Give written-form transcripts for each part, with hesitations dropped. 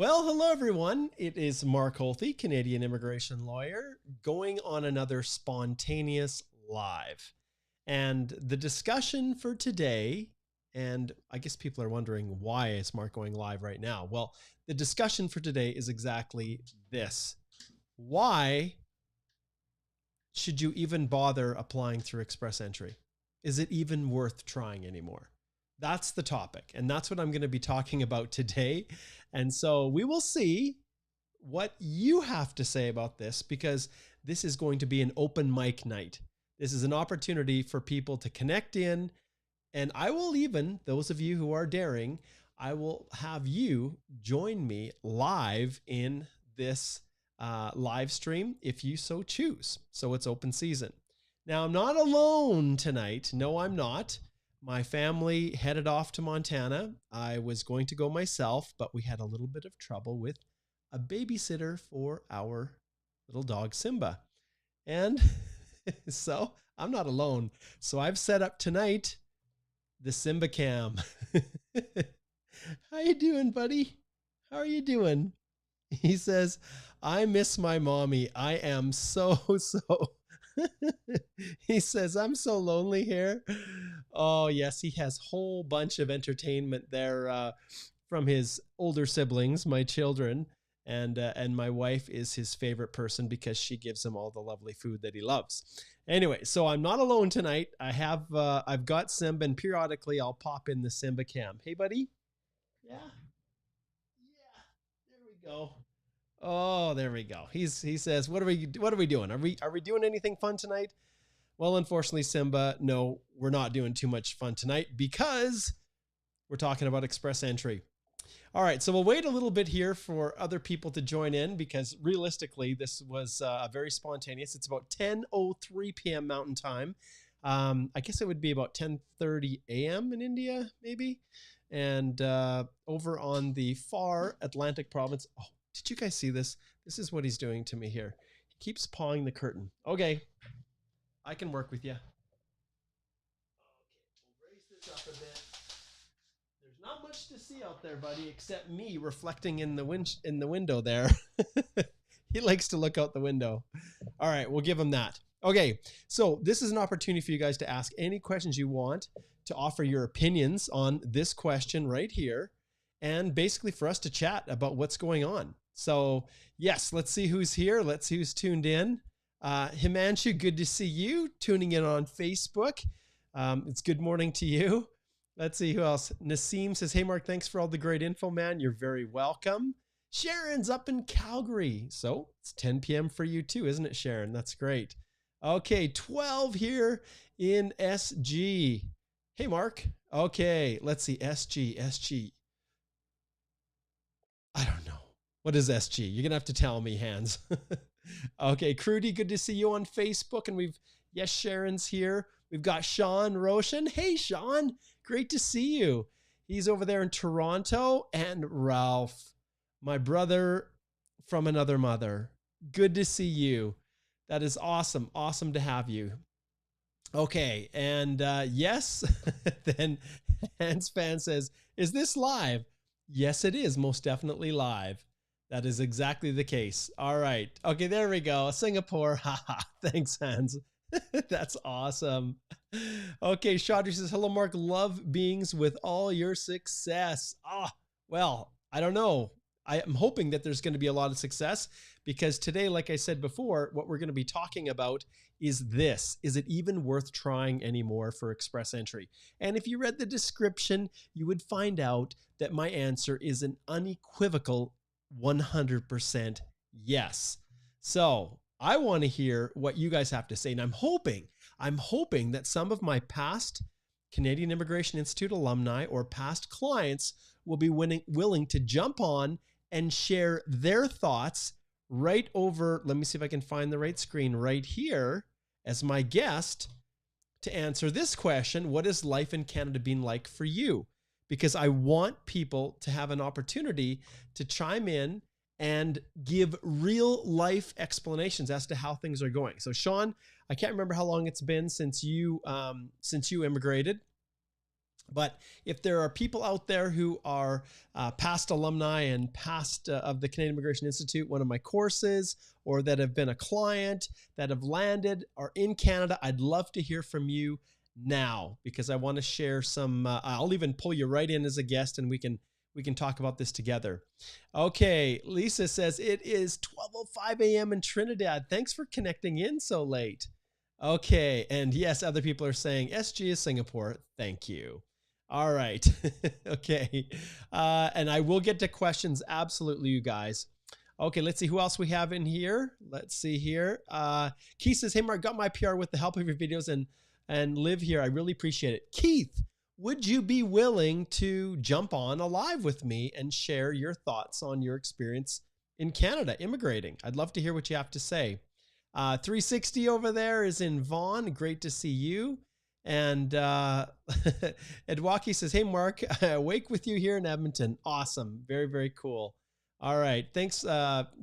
Well, hello everyone. It is Mark Holthe, Canadian immigration lawyer, going on another spontaneous live. And the discussion for today, and I guess people are wondering why is Mark going live right now? Well, the discussion for today is exactly this. Why should you even bother applying through Express Entry? Is it even worth trying anymore? That's the topic. And that's what I'm going to be talking about today. And so we will see what you have to say about this, because this is going to be an open mic night. This is an opportunity for people to connect in. And I will even, those of you who are daring, I will have you join me live in this live stream if you so choose. So it's open season. Now, I'm not alone tonight. No, I'm not. My family headed off to Montana. I was going to go myself, but we had a little bit of trouble with a babysitter for our little dog, Simba. And so I'm not alone. So I've set up tonight the Simba cam. How you doing, buddy? How are you doing? He says, I miss my mommy. I am so he says, I'm so lonely here. Oh, yes, he has a whole bunch of entertainment there from his older siblings, my children, and my wife is his favorite person because she gives him all the lovely food that he loves. Anyway, so I'm not alone tonight. I've got Simba, and periodically I'll pop in the Simba cam. Hey, buddy. Yeah. Yeah. There we go. Oh, there we go. He says, what are we doing? Are we doing anything fun tonight? Well, unfortunately, Simba, no, we're not doing too much fun tonight because we're talking about Express Entry. All right, so we'll wait a little bit here for other people to join in because realistically, this was very spontaneous. It's about 10:03 p.m. Mountain Time. I guess it would be about 10:30 a.m. in India, maybe. And over on the far Atlantic province. Oh, did you guys see this? This is what he's doing to me here. He keeps pawing the curtain. Okay. I can work with you. Okay, we'll raise this up a bit. There's not much to see out there, buddy, except me reflecting in the window there. He likes to look out the window. All right, we'll give him that. Okay, so this is an opportunity for you guys to ask any questions you want, to offer your opinions on this question right here, and basically for us to chat about what's going on. So yes, let's see who's here. Let's see who's tuned in. Himanshu, good to see you tuning in on Facebook. It's good morning to you. Let's see who else. Naseem says, hey, Mark, thanks for all the great info, man. You're very welcome. Sharon's up in Calgary. So it's 10 p.m. for you too, isn't it, Sharon? That's great. Okay, 12 here in SG. Hey, Mark. Okay, let's see. SG. I don't know. What is SG? You're going to have to tell me, Hans. Okay, Crudy, good to see you on Facebook. And yes, Sharon's here. We've got Sean Roshan. Hey, Sean, great to see you. He's over there in Toronto. And Ralph, my brother from another mother. Good to see you. That is awesome. Awesome to have you. Okay, and yes, then Hans Fan says, is this live? Yes, it is most definitely live. That is exactly the case. All right. Okay, there we go. Singapore. Haha. Thanks, Hans. That's awesome. Okay, Chaudhry says, hello, Mark. Love beings with all your success. Well, I don't know. I am hoping that there's going to be a lot of success because today, like I said before, what we're going to be talking about is this. Is it even worth trying anymore for Express Entry? And if you read the description, you would find out that my answer is an unequivocal 100% yes. So I want to hear what you guys have to say. And I'm hoping that some of my past Canadian Immigration Institute alumni or past clients will be willing to jump on and share their thoughts right over. Let me see if I can find the right screen right here as my guest to answer this question. What has life in Canada been like for you? Because I want people to have an opportunity to chime in and give real life explanations as to how things are going. So Sean, I can't remember how long it's been since you immigrated. But if there are people out there who are past alumni and past of the Canadian Immigration Institute, one of my courses, or that have been a client, that have landed, are in Canada, I'd love to hear from you now, because I want to share some, I'll even pull you right in as a guest, and we can talk about this together. Okay, Lisa says it is 12:05 a.m. in Trinidad. Thanks for connecting in so late. Okay, and yes, other people are saying SG is Singapore. Thank you. All right. Okay. And I will get to questions. Absolutely, you guys. Okay, let's see who else we have in here. Let's see here. Keith says, hey, Mark, got my PR with the help of your videos and live here. I really appreciate it. Keith, would you be willing to jump on a live with me and share your thoughts on your experience in Canada immigrating? I'd love to hear what you have to say. 360 over there is in Vaughan. Great to see you. And Edwaki says, hey, Mark, awake with you here in Edmonton. Awesome. Very, very cool. All right. Thanks.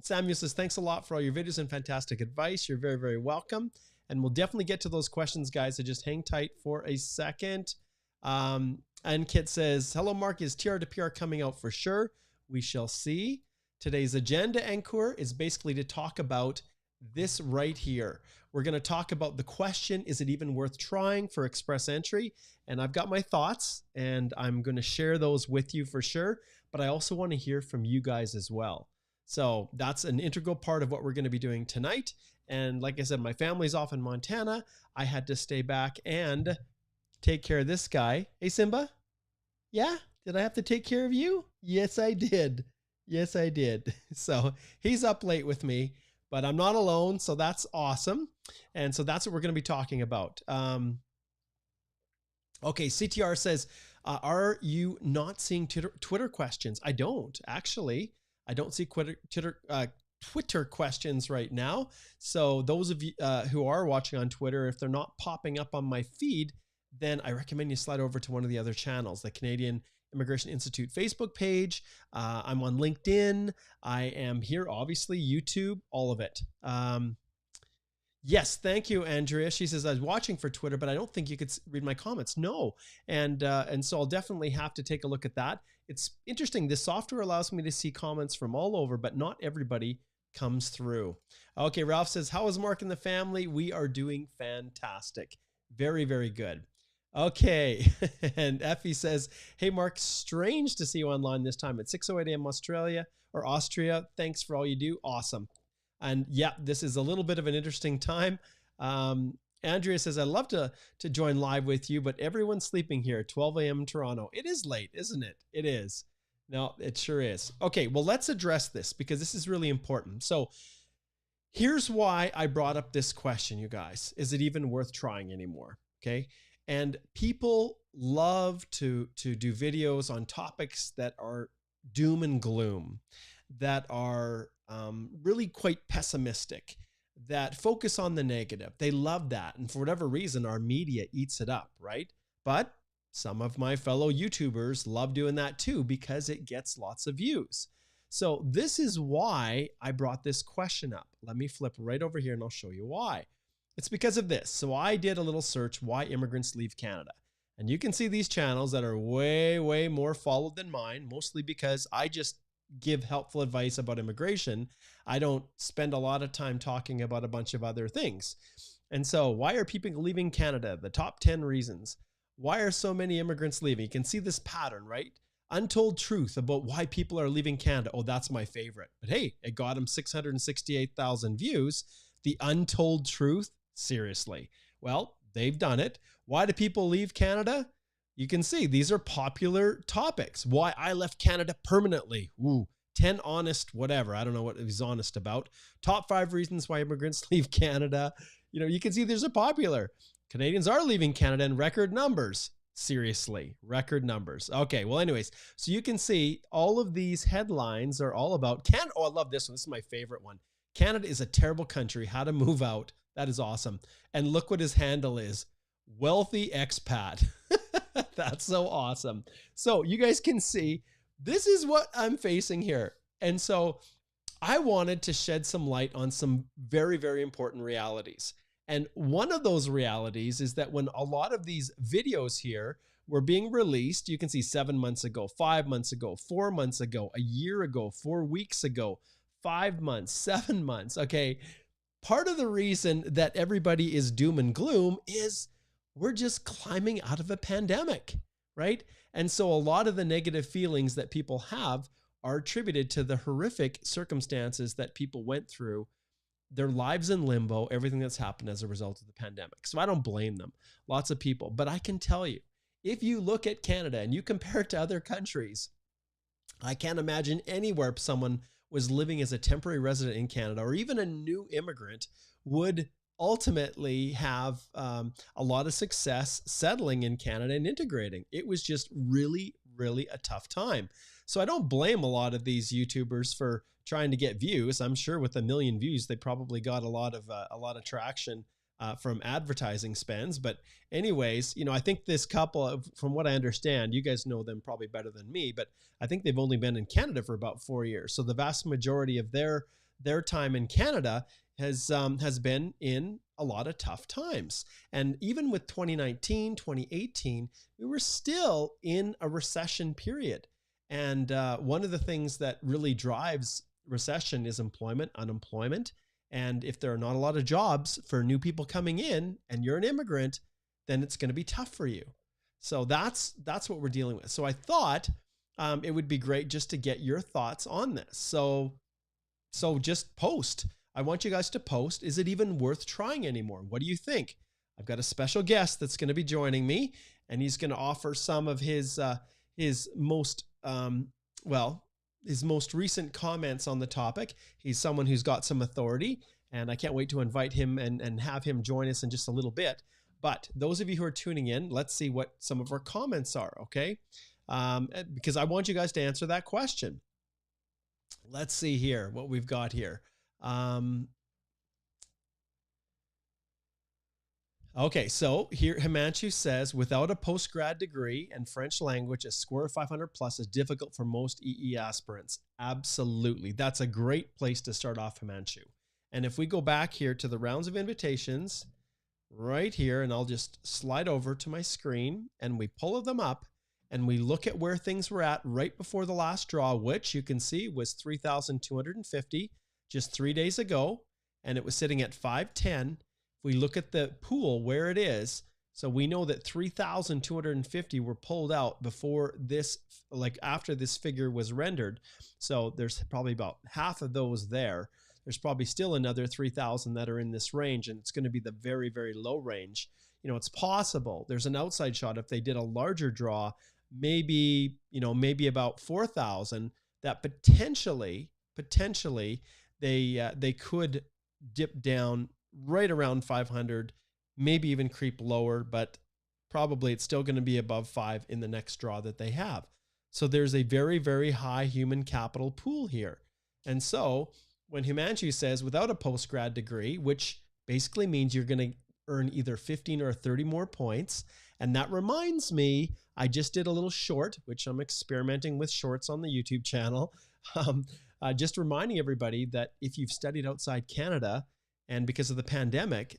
Samuel says, thanks a lot for all your videos and fantastic advice. You're very, very welcome. And we'll definitely get to those questions, guys. So just hang tight for a second. And Kit says, hello, Mark. Is TR to PR coming out for sure? We shall see. Today's agenda, Encore, is basically to talk about this right here. We're going to talk about the question, is it even worth trying for express entry? And I've got my thoughts, and I'm going to share those with you for sure. But I also want to hear from you guys as well. So that's an integral part of what we're going to be doing tonight. And like I said, my family's off in Montana. I had to stay back and take care of this guy. Hey, Simba? Yeah? Did I have to take care of you? Yes, I did. Yes, I did. So he's up late with me. But I'm not alone, so that's awesome. And so that's what we're going to be talking about. Okay, CTR says, are you not seeing Twitter questions? I don't, actually. I don't see Twitter questions right now. So those of you who are watching on Twitter, if they're not popping up on my feed, then I recommend you slide over to one of the other channels, the Canadian Immigration Institute Facebook page. I'm on LinkedIn. I am here, obviously, YouTube, all of it. Yes, thank you, Andrea. She says, I was watching for Twitter, but I don't think you could read my comments. No. And so I'll definitely have to take a look at that. It's interesting. This software allows me to see comments from all over, but not everybody comes through. Okay, Ralph says, how is Mark and the family? We are doing fantastic. Very, very good. Okay. And Effie says, hey, Mark, strange to see you online this time at 6:08 a.m. Australia or Austria. Thanks for all you do. Awesome. And yeah, this is a little bit of an interesting time. Andrea says, I'd love to join live with you, but everyone's sleeping here, 12 a.m. in Toronto. It is late, isn't it? It is. No, it sure is. Okay, well, let's address this because this is really important. So here's why I brought up this question, you guys. Is it even worth trying anymore? Okay. And people love to do videos on topics that are doom and gloom, that are really quite pessimistic, that focus on the negative. They love that. And for whatever reason, our media eats it up, right? But some of my fellow YouTubers love doing that too because it gets lots of views. So this is why I brought this question up. Let me flip right over here and I'll show you why. It's because of this. So I did a little search, why immigrants leave Canada. And you can see these channels that are way, way more followed than mine, mostly because I just give helpful advice about immigration. I don't spend a lot of time talking about a bunch of other things. And so why are people leaving Canada? The top 10 reasons. Why are so many immigrants leaving? You can see this pattern, right? Untold truth about why people are leaving Canada. Oh, that's my favorite. But hey, it got them 668,000 views. The untold truth. Seriously. Well, they've done it. Why do people leave Canada? You can see these are popular topics. Why I left Canada permanently. Ooh, 10 honest, whatever. I don't know what he's honest about. Top 5 reasons why immigrants leave Canada. You know, you can see these are popular. Canadians are leaving Canada in record numbers. Seriously, record numbers. Okay, well, anyways, so you can see all of these headlines are all about Canada. Oh, I love this one. This is my favorite one. Canada is a terrible country. How to move out. That is awesome. And look what his handle is. Wealthy expat. That's so awesome. So you guys can see this is what I'm facing here. And so I wanted to shed some light on some very, very important realities. And one of those realities is that when a lot of these videos here, were being released. You can see 7 months ago, 5 months ago, 4 months ago, a year ago, 4 weeks ago, 5 months, 7 months. Okay. Part of the reason that everybody is doom and gloom is we're just climbing out of a pandemic, right? And so a lot of the negative feelings that people have are attributed to the horrific circumstances that people went through, their lives in limbo, everything that's happened as a result of the pandemic. So I don't blame them, lots of people. But I can tell you, if you look at Canada and you compare it to other countries, I can't imagine anywhere someone was living as a temporary resident in Canada, or even a new immigrant, would ultimately have a lot of success settling in Canada and integrating. It was just really, really a tough time. So I don't blame a lot of these YouTubers for trying to get views. I'm sure with 1 million views, they probably got a lot of traction from advertising spends. But anyways, I think this couple, from what I understand, you guys know them probably better than me, but I think they've only been in Canada for about 4 years. So the vast majority of their time in Canada has been in a lot of tough times. And even with 2019, 2018, we were still in a recession period. And one of the things that really drives recession is employment, unemployment. And if there are not a lot of jobs for new people coming in and you're an immigrant, then it's going to be tough for you. So that's what we're dealing with. So I thought it would be great just to get your thoughts on this. So just post. I want you guys to post. Is it even worth trying anymore? What do you think? I've got a special guest that's going to be joining me, and he's going to offer some of his most his most recent comments on the topic. He's someone who's got some authority, and I can't wait to invite him and have him join us in just a little bit. But those of you who are tuning in, let's see what some of our comments are, okay? Because I want you guys to answer that question. Let's see here what we've got here. Okay, so here Himanshu says, without a post-grad degree and French language, a score of 500 plus is difficult for most EE aspirants. Absolutely. That's a great place to start off, Himanshu. And if we go back here to the rounds of invitations right here, and I'll just slide over to my screen and we pull them up and we look at where things were at right before the last draw, which you can see was 3,250 just 3 days ago. And it was sitting at 510. If we look at the pool where it is, so we know that 3,250 were pulled out before this, like after this figure was rendered. So there's probably about half of those there. There's probably still another 3,000 that are in this range, and it's going to be the very, very low range. It's possible there's an outside shot if they did a larger draw, maybe about 4,000 that potentially they could dip down right around 500, maybe even creep lower, but probably it's still going to be above 5 in the next draw that they have. So there's a very, very high human capital pool here. And so when Himanshu says without a post-grad degree, which basically means you're going to earn either 15 or 30 more points. And that reminds me, I just did a little short, which I'm experimenting with shorts on the YouTube channel. Just reminding everybody that if you've studied outside Canada, and because of the pandemic,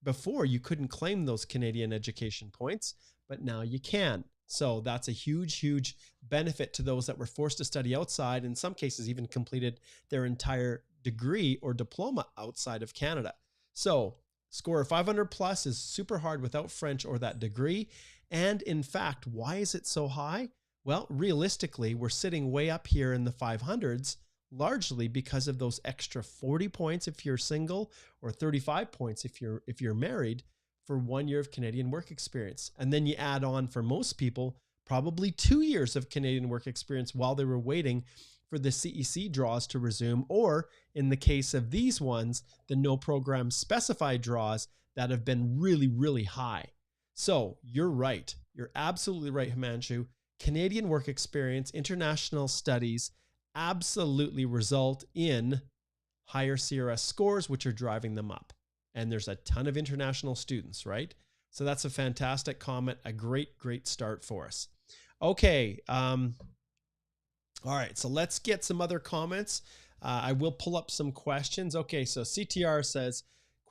before you couldn't claim those Canadian education points, but now you can. So that's a huge, huge benefit to those that were forced to study outside, in some cases even completed their entire degree or diploma outside of Canada. So score of 500 plus is super hard without French or that degree. And in fact, why is it so high? Well, realistically, we're sitting way up here in the 500s, largely because of those extra 40 points if you're single, or 35 points if you're married, for 1 year of Canadian work experience. And then you add on, for most people, probably 2 years of Canadian work experience while they were waiting for the CEC draws to resume, or in the case of these ones, the no program specified draws that have been really, really high. So you're right. You're absolutely right, Himanshu. Canadian work experience, international studies absolutely result in higher CRS scores, which are driving them up. And there's a ton of international students, right? So that's a fantastic comment, a great, great start for us. Okay. All right. So let's get some other comments. I will pull up some questions. Okay. So CTR says,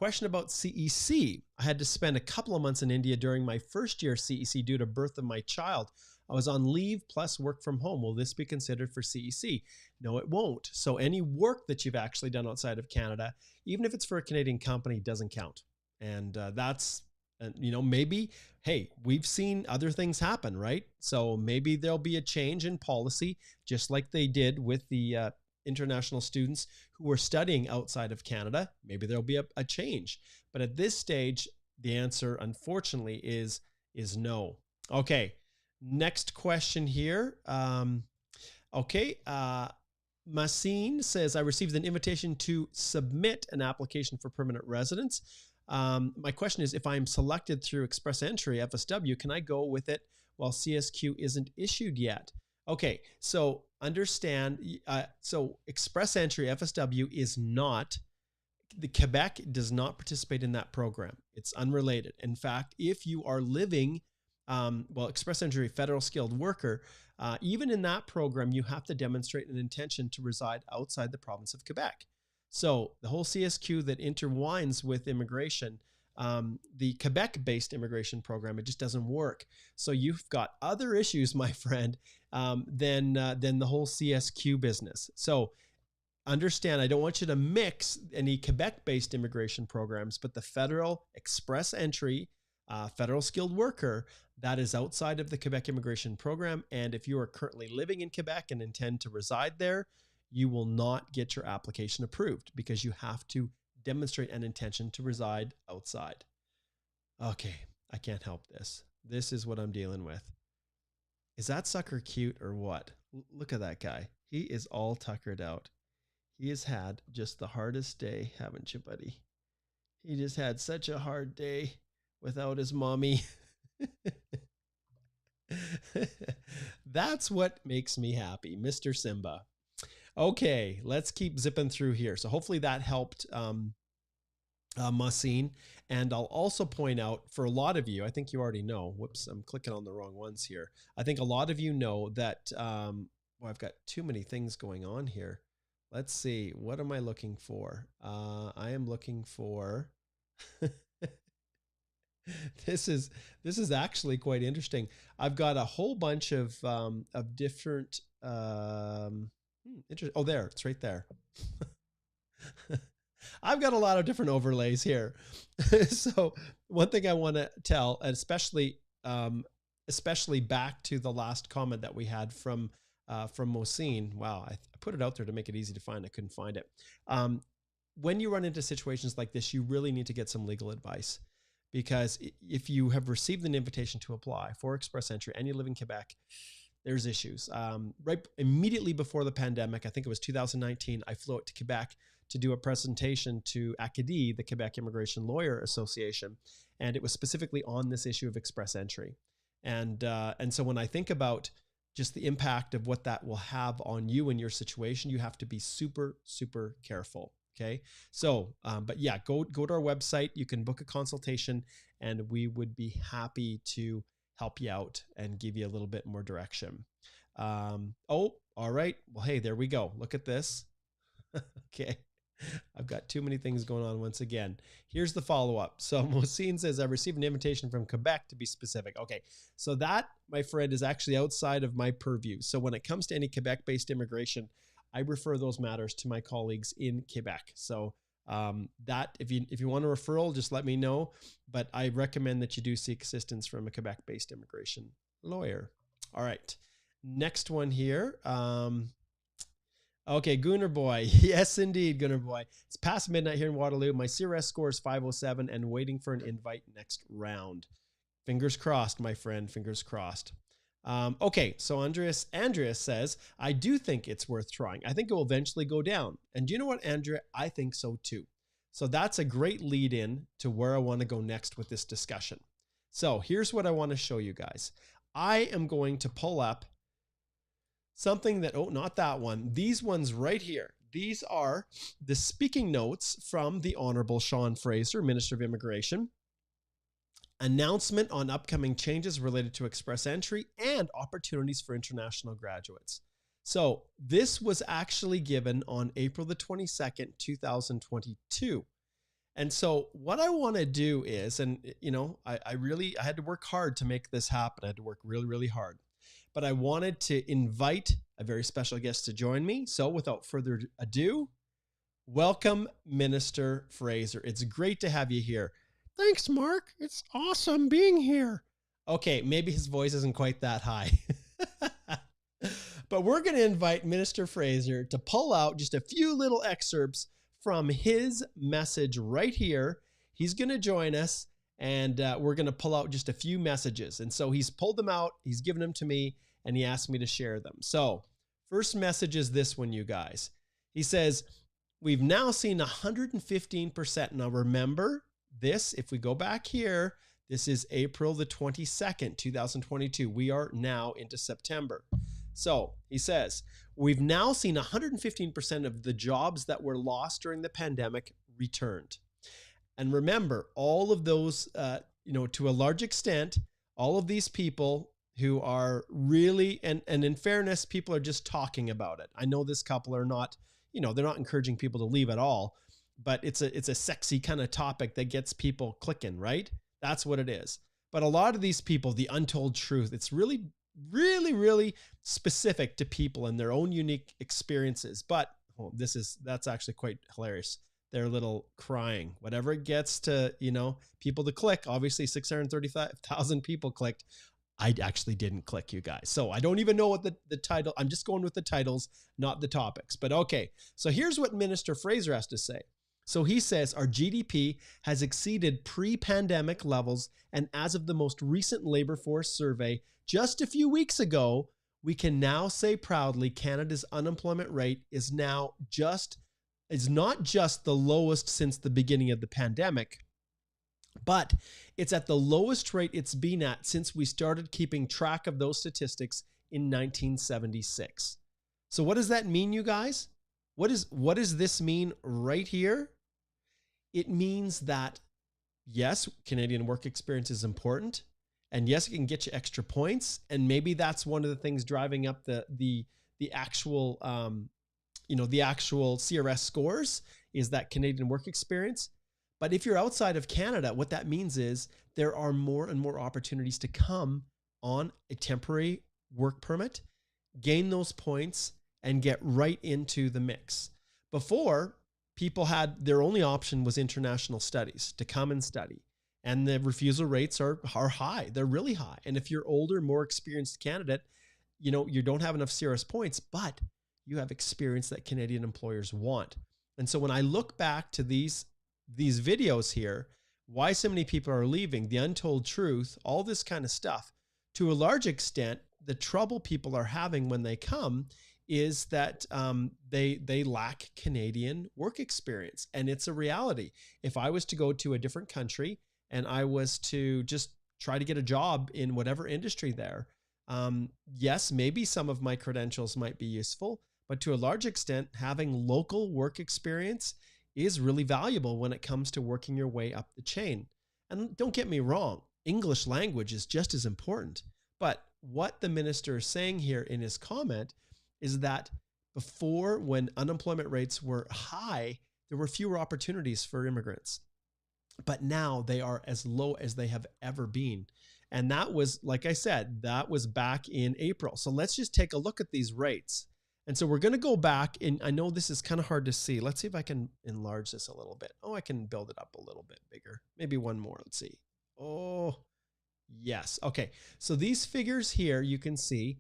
Question about CEC. I had to spend a couple of months in India during my first year CEC due to birth of my child. I was on leave plus work from home. Will this be considered for CEC? No, it won't. So any work that you've actually done outside of Canada, even if it's for a Canadian company, doesn't count. And that's, maybe, hey, we've seen other things happen, right? So maybe there'll be a change in policy, just like they did with the international students who were studying outside of Canada. Maybe there'll be a change. But at this stage, the answer, unfortunately, is no. Okay. Next question here. Massine says, I received an invitation to submit an application for permanent residence. My question is, if I'm selected through Express Entry, FSW, can I go with it while CSQ isn't issued yet? Okay, so understand, so Express Entry, FSW, is not, the Quebec does not participate in that program. It's unrelated. In fact, if you are living Express Entry federal skilled worker, even in that program, you have to demonstrate an intention to reside outside the province of Quebec. So the whole CSQ that intertwines with immigration, the Quebec-based immigration program, it just doesn't work. So you've got other issues, my friend, than the whole CSQ business. So understand, I don't want you to mix any Quebec-based immigration programs, but the federal Express Entry federal skilled worker, that is outside of the Quebec immigration program. And if you are currently living in Quebec and intend to reside there, you will not get your application approved because you have to demonstrate an intention to reside outside. Okay, I can't help this. This is what I'm dealing with. Is that sucker cute or what? Look at that guy. He is all tuckered out. He has had just the hardest day, haven't you, buddy? He just had such a hard day without his mommy. That's what makes me happy, Mr. Simba. Okay, let's keep zipping through here. So hopefully that helped Massine. And I'll also point out for a lot of you, I think you already know, whoops, I'm clicking on the wrong ones here. I think a lot of you know that, I've got too many things going on here. Let's see, what am I looking for? I am looking for, this is actually quite interesting. I've got a whole bunch of different, oh, there, it's right there. I've got a lot of different overlays here. So one thing I want to tell, and especially back to the last comment that we had from Mosine. Wow, I put it out there to make it easy to find. I couldn't find it. When you run into situations like this, you really need to get some legal advice, because if you have received an invitation to apply for Express Entry and you live in Quebec, there's issues. Right immediately before the pandemic, I think it was 2019, I flew out to Quebec to do a presentation to ACADI, the Quebec Immigration Lawyer Association, and it was specifically on this issue of Express Entry. And so when I think about just the impact of what that will have on you and your situation, you have to be super, super careful. Okay. So, but yeah, go to our website. You can book a consultation and we would be happy to help you out and give you a little bit more direction. Oh, all right. Well, hey, there we go. Look at this. Okay. I've got too many things going on once again. Here's the follow-up. So Mosine says, I received an invitation from Quebec, to be specific. Okay. So that, my friend, is actually outside of my purview. So when it comes to any Quebec-based immigration, I refer those matters to my colleagues in Quebec. So that if you want a referral, just let me know. But I recommend that you do seek assistance from a Quebec-based immigration lawyer. All right. Next one here. Okay, Gunner Boy. Yes, indeed, Gunner Boy. It's past midnight here in Waterloo. My CRS score is 507 and waiting for an invite next round. Fingers crossed, my friend. Fingers crossed. Okay, so Andreas says, I do think it's worth trying. I think it will eventually go down. And do you know what, Andrea? I think so too. So that's a great lead in to where I want to go next with this discussion. So here's what I want to show you guys. I am going to pull up something that, oh, not that one. These ones right here. These are the speaking notes from the Honorable Sean Fraser, Minister of Immigration. Announcement on upcoming changes related to Express Entry and opportunities for international graduates. So this was actually given on April the 22nd, 2022. And so what I want to do is, and I had to work hard to make this happen. I had to work really, really hard, but I wanted to invite a very special guest to join me. So without further ado, welcome Minister Fraser. It's great to have you here. Thanks, Mark. It's awesome being here. Okay, maybe his voice isn't quite that high. But we're going to invite Minister Fraser to pull out just a few little excerpts from his message right here. He's going to join us, and we're going to pull out just a few messages. And so he's pulled them out, he's given them to me, and he asked me to share them. So first message is this one, you guys. He says, we've now seen 115%. Now remember this, if we go back here, this is April the 22nd, 2022. We are now into September. So he says, we've now seen 115% of the jobs that were lost during the pandemic returned. And remember, all of those, to a large extent, all of these people who are really, and in fairness, people are just talking about it. I know this couple are not, they're not encouraging people to leave at all, but it's a sexy kind of topic that gets people clicking, right? That's what it is. But a lot of these people, the untold truth, it's really, really, really specific to people and their own unique experiences. But that's actually quite hilarious. They're a little crying, whatever it gets to, people to click. Obviously 635,000 people clicked. I actually didn't click, you guys. So I don't even know what the title, I'm just going with the titles, not the topics. But okay, so here's what Minister Fraser has to say. So he says, our GDP has exceeded pre-pandemic levels, and as of the most recent labor force survey just a few weeks ago, we can now say proudly Canada's unemployment rate is not just the lowest since the beginning of the pandemic, but it's at the lowest rate it's been at since we started keeping track of those statistics in 1976. So what does that mean, you guys? What does this mean right here? It means that, yes, Canadian work experience is important. And yes, it can get you extra points. And maybe that's one of the things driving up the actual, the actual CRS scores is that Canadian work experience. But if you're outside of Canada, what that means is there are more and more opportunities to come on a temporary work permit, gain those points, and get right into the mix. Before, people had their only option was international studies, to come and study. And the refusal rates are high. They're really high. And if you're older, more experienced candidate, you don't have enough CRS points, but you have experience that Canadian employers want. And so when I look back to these videos here, why so many people are leaving, the untold truth, all this kind of stuff, to a large extent, the trouble people are having when they come is that they lack Canadian work experience. And it's a reality. If I was to go to a different country and I was to just try to get a job in whatever industry there, yes, maybe some of my credentials might be useful, but to a large extent, having local work experience is really valuable when it comes to working your way up the chain. And don't get me wrong, English language is just as important. But what the minister is saying here in his comment is that before, when unemployment rates were high, there were fewer opportunities for immigrants. But now they are as low as they have ever been. And that was, like I said, that was back in April. So let's just take a look at these rates. And so we're going to go back, and I know this is kind of hard to see. Let's see if I can enlarge this a little bit. Oh, I can build it up a little bit bigger. Maybe one more. Let's see. Oh, yes. Okay. So these figures here, you can see,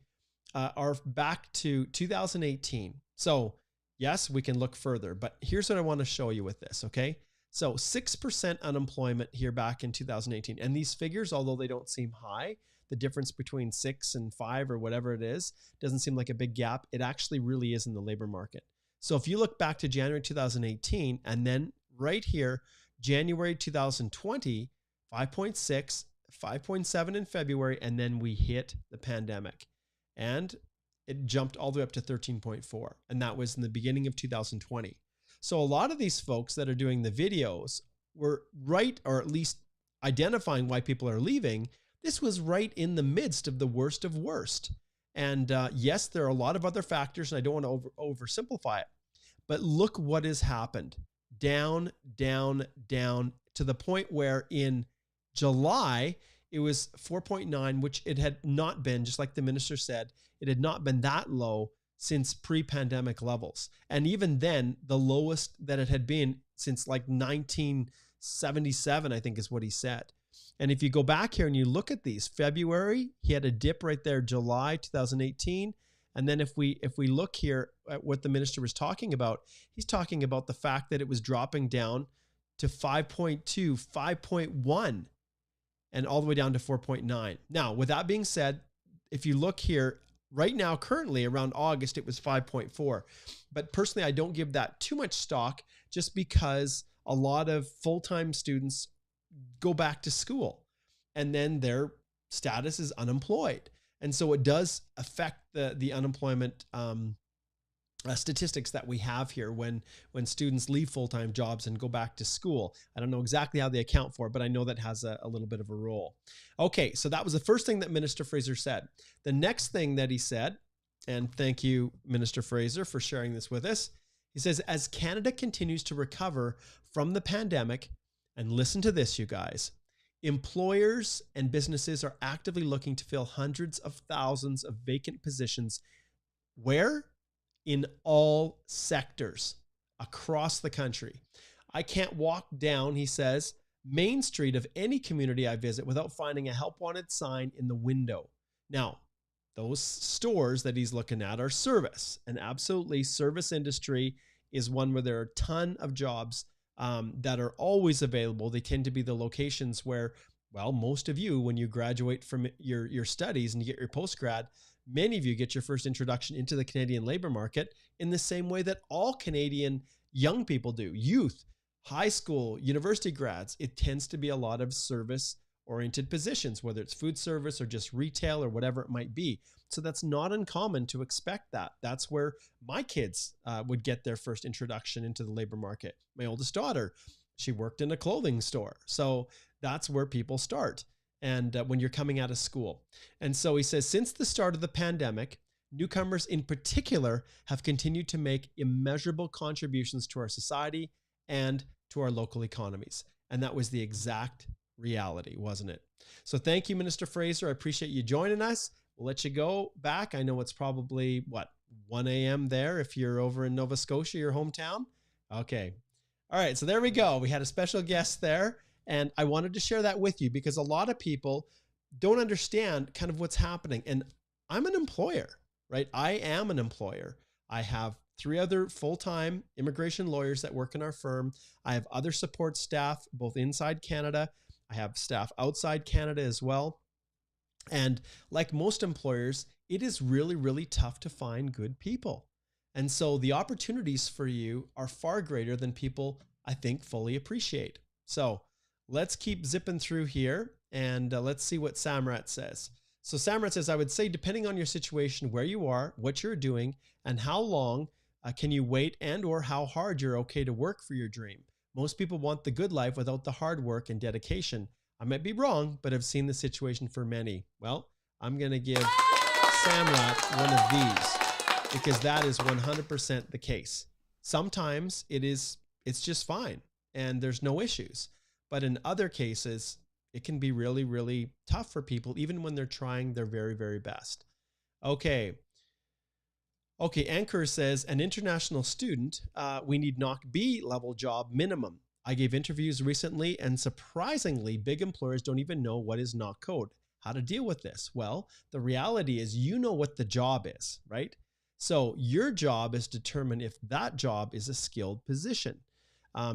are back to 2018. So yes, we can look further, but here's what I want to show you with this. Okay. So 6% unemployment here back in 2018. And these figures, although they don't seem high, the difference between 6 and 5 or whatever it is, doesn't seem like a big gap. It actually really is in the labor market. So if you look back to January 2018, and then right here, January 2020, 5.6, 5.7 in February, and then we hit the pandemic. And it jumped all the way up to 13.4. And that was in the beginning of 2020. So a lot of these folks that are doing the videos were right, or at least identifying why people are leaving. This was right in the midst of the worst of worst. And yes, there are a lot of other factors, and I don't want to oversimplify it. But look what has happened. down, down, down to the point where in July, it was 4.9, which it had not been, just like the minister said, it had not been that low since pre-pandemic levels. And even then, the lowest that it had been since like 1977, I think is what he said. And if you go back here and you look at these, February, he had a dip right there, July 2018. And then if we look here at what the minister was talking about, he's talking about the fact that it was dropping down to 5.2, 5.1, and all the way down to 4.9. Now, with that being said, if you look here, right now, currently around August, it was 5.4. But personally, I don't give that too much stock just because a lot of full-time students go back to school and then their status is unemployed. And so it does affect the unemployment statistics that we have here when students leave full-time jobs and go back to school. I don't know exactly how they account for it, but I know that has a little bit of a role. Okay, so that was the first thing that Minister Fraser said. The next thing that he said, and thank you, Minister Fraser, for sharing this with us. He says, as Canada continues to recover from the pandemic, and listen to this, you guys, employers and businesses are actively looking to fill hundreds of thousands of vacant positions. Where? In all sectors across the country. I can't walk down, he says, Main Street of any community I visit without finding a help wanted sign in the window. Now, those stores that he's looking at are service, and absolutely service industry is one where there are a ton of jobs that are always available. They tend to be the locations where, well, most of you, when you graduate from your studies and you get your postgrad, many of you get your first introduction into the Canadian labor market in the same way that all Canadian young people do. Youth, high school, university grads, it tends to be a lot of service-oriented positions, whether it's food service or just retail or whatever it might be. So that's not uncommon to expect that. That's where my kids would get their first introduction into the labor market. My oldest daughter, she worked in a clothing store. So that's where people start. And when you're coming out of school. And so he says, since the start of the pandemic, newcomers in particular have continued to make immeasurable contributions to our society and to our local economies. And that was the exact reality, wasn't it? So thank you, Minister Fraser. I appreciate you joining us. We'll let you go back. I know it's probably, 1 a.m. there if you're over in Nova Scotia, your hometown. Okay. All right. So there we go. We had a special guest there. And I wanted to share that with you because a lot of people don't understand kind of what's happening. And I'm an employer, right? I am an employer. I have 3 other full-time immigration lawyers that work in our firm. I have other support staff, both inside Canada. I have staff outside Canada as well. And like most employers, it is really, really tough to find good people. And so the opportunities for you are far greater than people, I think, fully appreciate. So let's keep zipping through here and let's see what Samrat says. So Samrat says, I would say, depending on your situation, where you are, what you're doing, and how long can you wait and or how hard you're okay to work for your dream. Most people want the good life without the hard work and dedication. I might be wrong, but I've seen the situation for many. Well, I'm going to give Samrat one of these because that is 100% the case. Sometimes it's just fine and there's no issues. But in other cases, it can be really, really tough for people, even when they're trying their very, very best. Okay. Anchor says, an international student, we need knock B level job minimum. I gave interviews recently and surprisingly, big employers don't even know what is knock code, how to deal with this. Well, the reality is you know what the job is, right? So your job is to determine if that job is a skilled position.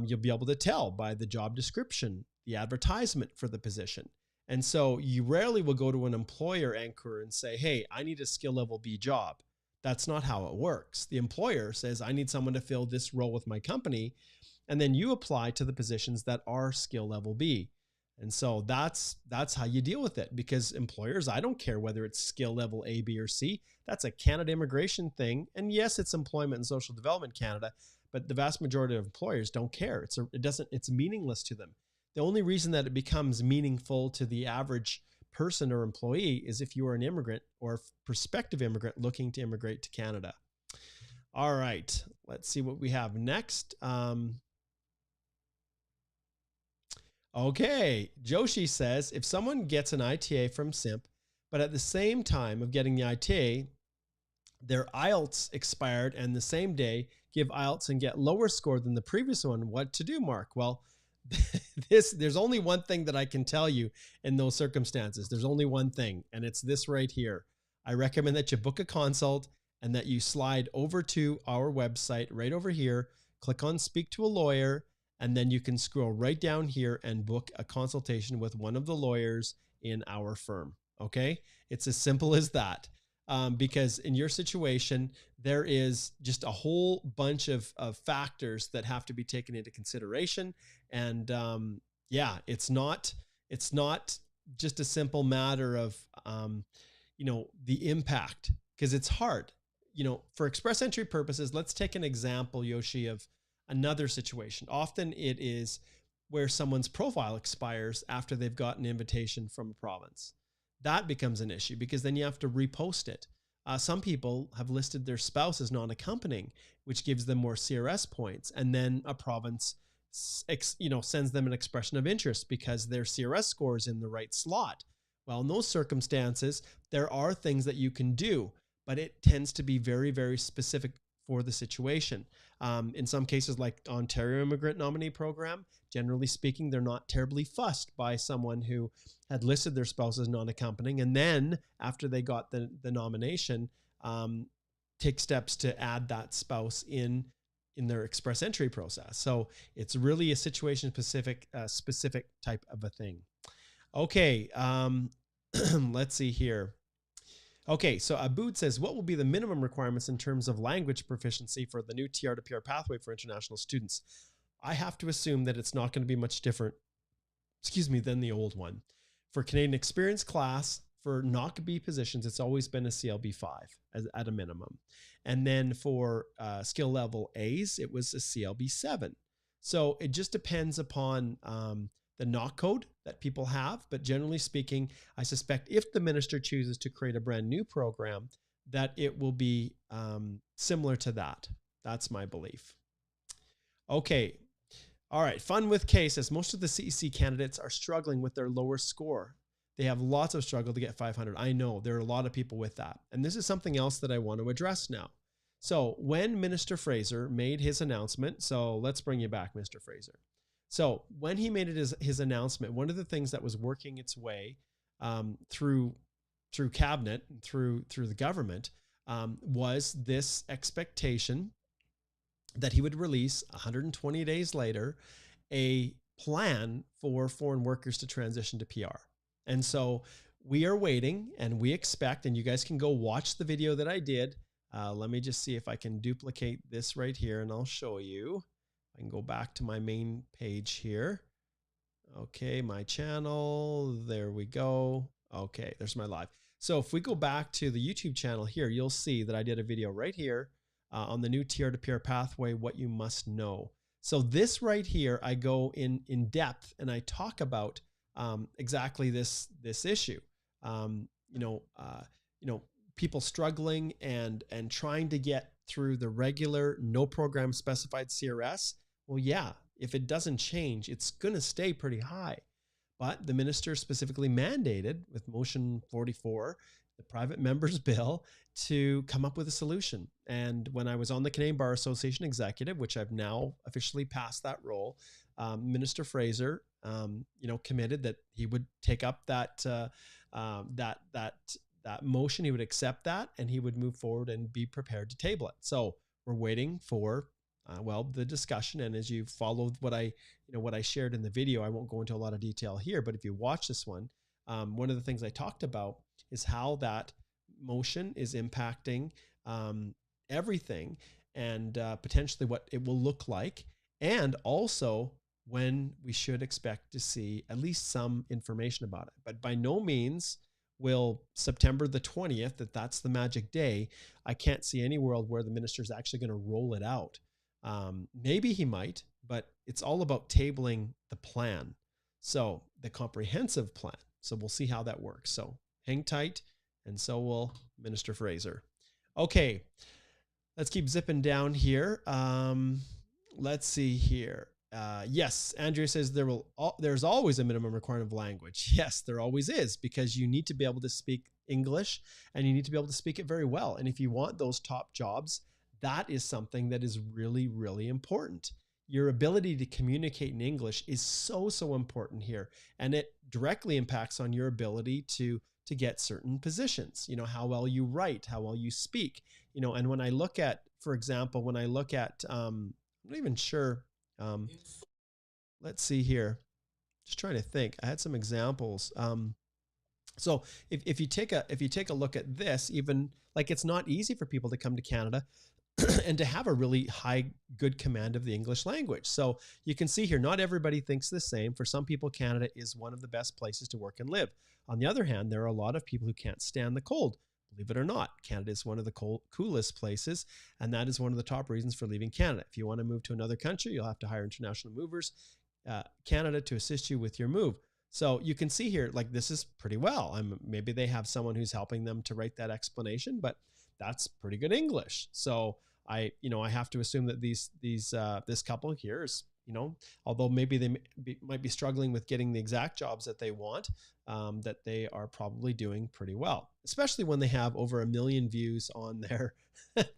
You'll be able to tell by the job description, the advertisement for the position. And so you rarely will go to an employer anchor and say, hey, I need a skill level B job. That's not how it works. The employer says, I need someone to fill this role with my company. And then you apply to the positions that are skill level B. And so that's how you deal with it, because employers, I don't care whether it's skill level A, B, or C. That's a Canada immigration thing. And yes, it's Employment and Social Development Canada, but the vast majority of employers don't care. It's meaningless to them. The only reason that it becomes meaningful to the average person or employee is if you are an immigrant or prospective immigrant looking to immigrate to Canada. All right, let's see what we have next. Okay. Joshi says, if someone gets an ITA from SIMP, but at the same time of getting the ITA, their IELTS expired and the same day give IELTS and get lower score than the previous one, what to do, Mark? Well, there's only one thing that I can tell you in those circumstances. There's only one thing, and it's this right here. I recommend that you book a consult and that you slide over to our website right over here, click on speak to a lawyer, and then you can scroll right down here and book a consultation with one of the lawyers in our firm. Okay. It's as simple as that. Because in your situation, there is just a whole bunch of factors that have to be taken into consideration. And yeah, it's not just a simple matter of, the impact, because it's hard. For express entry purposes, let's take an example, Yoshi, of another situation. Often it is where someone's profile expires after they've got an invitation from a province. That becomes an issue because then you have to repost it. Some people have listed their spouse as non-accompanying, which gives them more CRS points. And then a province, sends them an expression of interest because their CRS score is in the right slot. Well, in those circumstances, there are things that you can do, but it tends to be very, very specific for the situation. In some cases, like Ontario Immigrant Nominee Program, generally speaking, they're not terribly fussed by someone who had listed their spouse as non-accompanying, and then after they got the nomination, take steps to add that spouse in their express entry process. So it's really a situation specific type of a thing. Okay, let's see here. Okay, so Abood says, what will be the minimum requirements in terms of language proficiency for the new TR to PR pathway for international students? I have to assume that it's not going to be much different, than the old one. For Canadian Experience class, for NOC-B positions, it's always been a CLB 5 at a minimum. And then for skill level A's, it was a CLB 7. So it just depends upon the NOC code that people have. But generally speaking, I suspect if the minister chooses to create a brand new program, that it will be similar to that. That's my belief. Okay. All right. Fun with K says most of the CEC candidates are struggling with their lower score. They have lots of struggle to get 500. I know there are a lot of people with that. And this is something else that I want to address now. So when Minister Fraser made his announcement, so let's bring you back, Mr. Fraser. So when he made it his announcement, one of the things that was working its way through cabinet, through the government, was this expectation that he would release 120 days later a plan for foreign workers to transition to PR. And so we are waiting and we expect, and you guys can go watch the video that I did. Let me just see if I can duplicate this right here and I'll show you. I can go back to my main page here. Okay, my channel, there we go. Okay, there's my live. So if we go back to the YouTube channel here, you'll see that I did a video right here on the new TR to PR pathway, what you must know. So this right here, I go in depth and I talk about exactly this issue. People struggling and trying to get through the regular no program specified CRS. Well, yeah, if it doesn't change, it's going to stay pretty high. But the minister specifically mandated with motion 44, the private members bill, to come up with a solution. And when I was on the Canadian Bar Association executive, which I've now officially passed that role, Minister Fraser, committed that he would take up that motion. He would accept that and he would move forward and be prepared to table it. So we're waiting for the discussion. And as you followed what I shared in the video, I won't go into a lot of detail here, but if you watch this one of the things I talked about is how that motion is impacting everything and potentially what it will look like. And also when we should expect to see at least some information about it, but by no means will September the 20th, that's the magic day. I can't see any world where the minister is actually going to roll it out. Maybe he might, but it's all about tabling the plan. So the comprehensive plan. So we'll see how that works. So hang tight. And so will Minister Fraser. Okay. Let's keep zipping down here. Let's see here. Yes, Andrea says there's always a minimum requirement of language. Yes, there always is, because you need to be able to speak English and you need to be able to speak it very well. And if you want those top jobs, that is something that is really, really important. Your ability to communicate in English is so, so important here. And it directly impacts on your ability to get certain positions, how well you write, how well you speak, and when I look at, for example, I'm not even sure, let's see here. Just trying to think. I had some examples. So if you take a look at this, even like it's not easy for people to come to Canada and to have a really high, good command of the English language. So you can see here, not everybody thinks the same. For some people, Canada is one of the best places to work and live. On the other hand, there are a lot of people who can't stand the cold. Believe it or not, Canada is one of the coolest places, and that is one of the top reasons for leaving Canada. If you want to move to another country, you'll have to hire international movers, Canada, to assist you with your move. So you can see here, like, this is pretty well. Maybe they have someone who's helping them to write that explanation, but that's pretty good English. So I have to assume that this couple here is, although maybe they might be struggling with getting the exact jobs that they want, that they are probably doing pretty well, especially when they have over 1 million views on their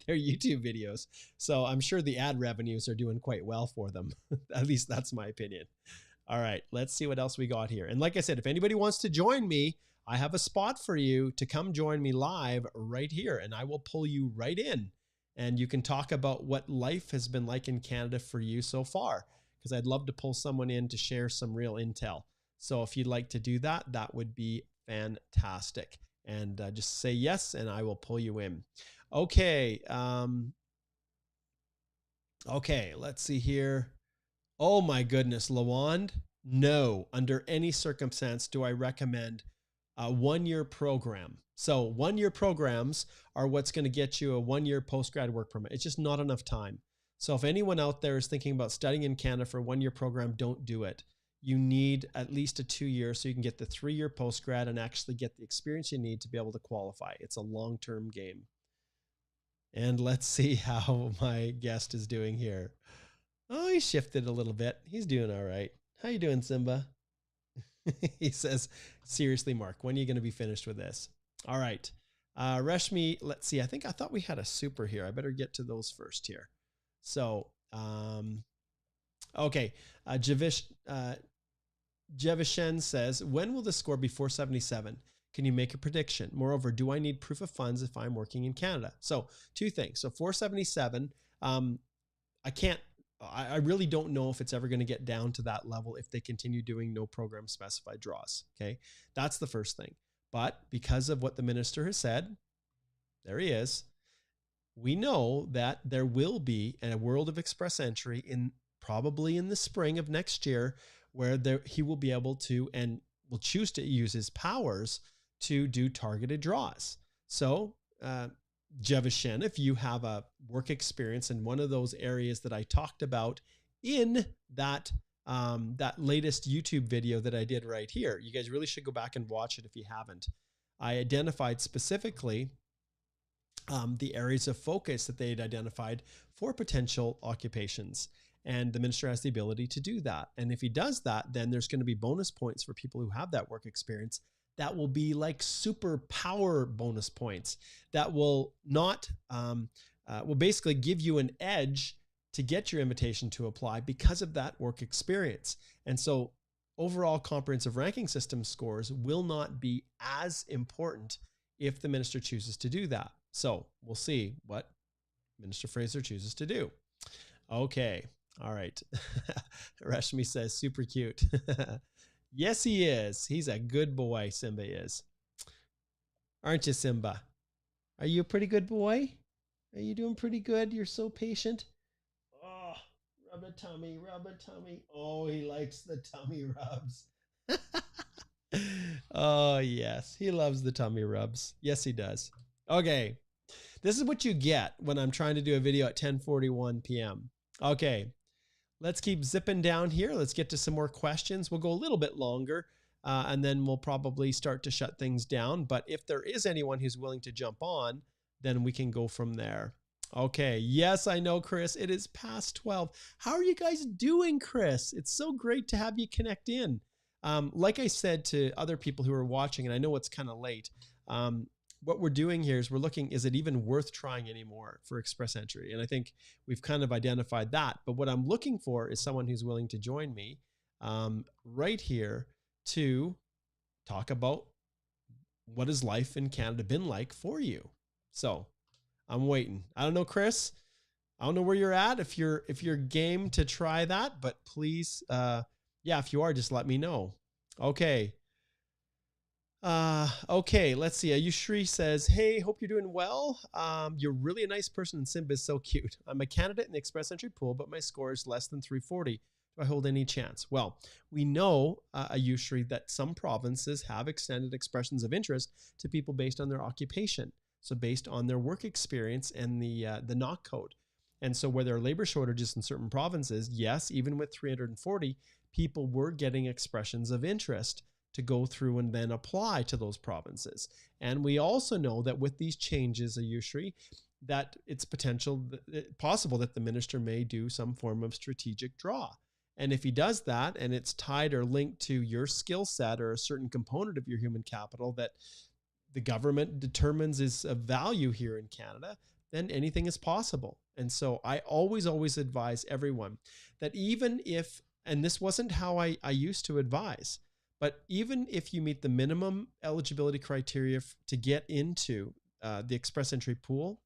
YouTube videos. So I'm sure the ad revenues are doing quite well for them. At least that's my opinion. All right, let's see what else we got here. And like I said, if anybody wants to join me, I have a spot for you to come join me live right here, and I will pull you right in. And you can talk about what life has been like in Canada for you so far, because I'd love to pull someone in to share some real intel. So if you'd like to do that, that would be fantastic. And just say yes, and I will pull you in. Okay. Okay, let's see here. Oh my goodness, Lawand. No, under any circumstance do I recommend a 1-year program. So 1-year programs are what's going to get you a 1-year post-grad work permit. It's just not enough time. So if anyone out there is thinking about studying in Canada for a 1-year program, don't do it. You need at least a 2-year so you can get the 3-year post-grad and actually get the experience you need to be able to qualify. It's a long-term game. And let's see how my guest is doing here. Oh, he shifted a little bit. He's doing all right. How you doing, Simba? He says, seriously, Mark, when are you going to be finished with this? All right. Reshmi, let's see. I thought we had a super here. I better get to those first here. So, okay. Jevishen says, when will the score be 477? Can you make a prediction? Moreover, do I need proof of funds if I'm working in Canada? So 2 things. So 477, I really don't know if it's ever going to get down to that level if they continue doing no program specified draws. Okay. That's the first thing. But because of what the minister has said, there he is. We know that there will be a world of express entry probably in the spring of next year, where he will be able to and will choose to use his powers to do targeted draws. So, Jevishen, if you have a work experience in one of those areas that I talked about in that latest YouTube video that I did right here, you guys really should go back and watch it if you haven't. I identified specifically the areas of focus that they had identified for potential occupations. And the minister has the ability to do that. And if he does that, then there's going to be bonus points for people who have that work experience. That will be like super power bonus points that will not, will basically give you an edge to get your invitation to apply because of that work experience. And so overall comprehensive ranking system scores will not be as important if the minister chooses to do that. So we'll see what Minister Fraser chooses to do. Okay. All right. Rashmi says, super cute. Yes, he is. He's a good boy, Simba is. Aren't you, Simba? Are you a pretty good boy? Are you doing pretty good? You're so patient. Oh, rub a tummy, rub a tummy. Oh, he likes the tummy rubs. Oh, yes. He loves the tummy rubs. Yes, he does. Okay. This is what you get when I'm trying to do a video at 10:41 p.m. Okay. Let's keep zipping down here. Let's get to some more questions. We'll go a little bit longer, and then we'll probably start to shut things down. But if there is anyone who's willing to jump on, then we can go from there. Okay. Yes, I know, Chris. It is past 12. How are you guys doing, Chris? It's so great to have you connect in. Like I said to other people who are watching, and I know it's kind of late, what we're doing here is we're looking, is it even worth trying anymore for Express Entry? And I think we've kind of identified that. But what I'm looking for is someone who's willing to join me right here to talk about what has life in Canada been like for you. So I'm waiting. I don't know, Chris. I don't know where you're at. If you're game to try that, but please, yeah, if you are, just let me know. Okay. Okay, let's see. Ayushri says, hey, hope you're doing well. You're really a nice person and Simba is so cute. I'm a candidate in the Express Entry pool, but my score is less than 340. Do I hold any chance? Well, we know, Ayushri, that some provinces have extended expressions of interest to people based on their occupation. So based on their work experience and the knock code. And so where there are labor shortages in certain provinces, yes, even with 340, people were getting expressions of interest to go through and then apply to those provinces. And we also know that with these changes, Ayushri, that it's possible that the minister may do some form of strategic draw. And if he does that, and it's tied or linked to your skill set or a certain component of your human capital that the government determines is of value here in Canada, then anything is possible. And so I always advise everyone that even if, and this wasn't how I used to advise, but even if you meet the minimum eligibility criteria to get into the Express Entry pool,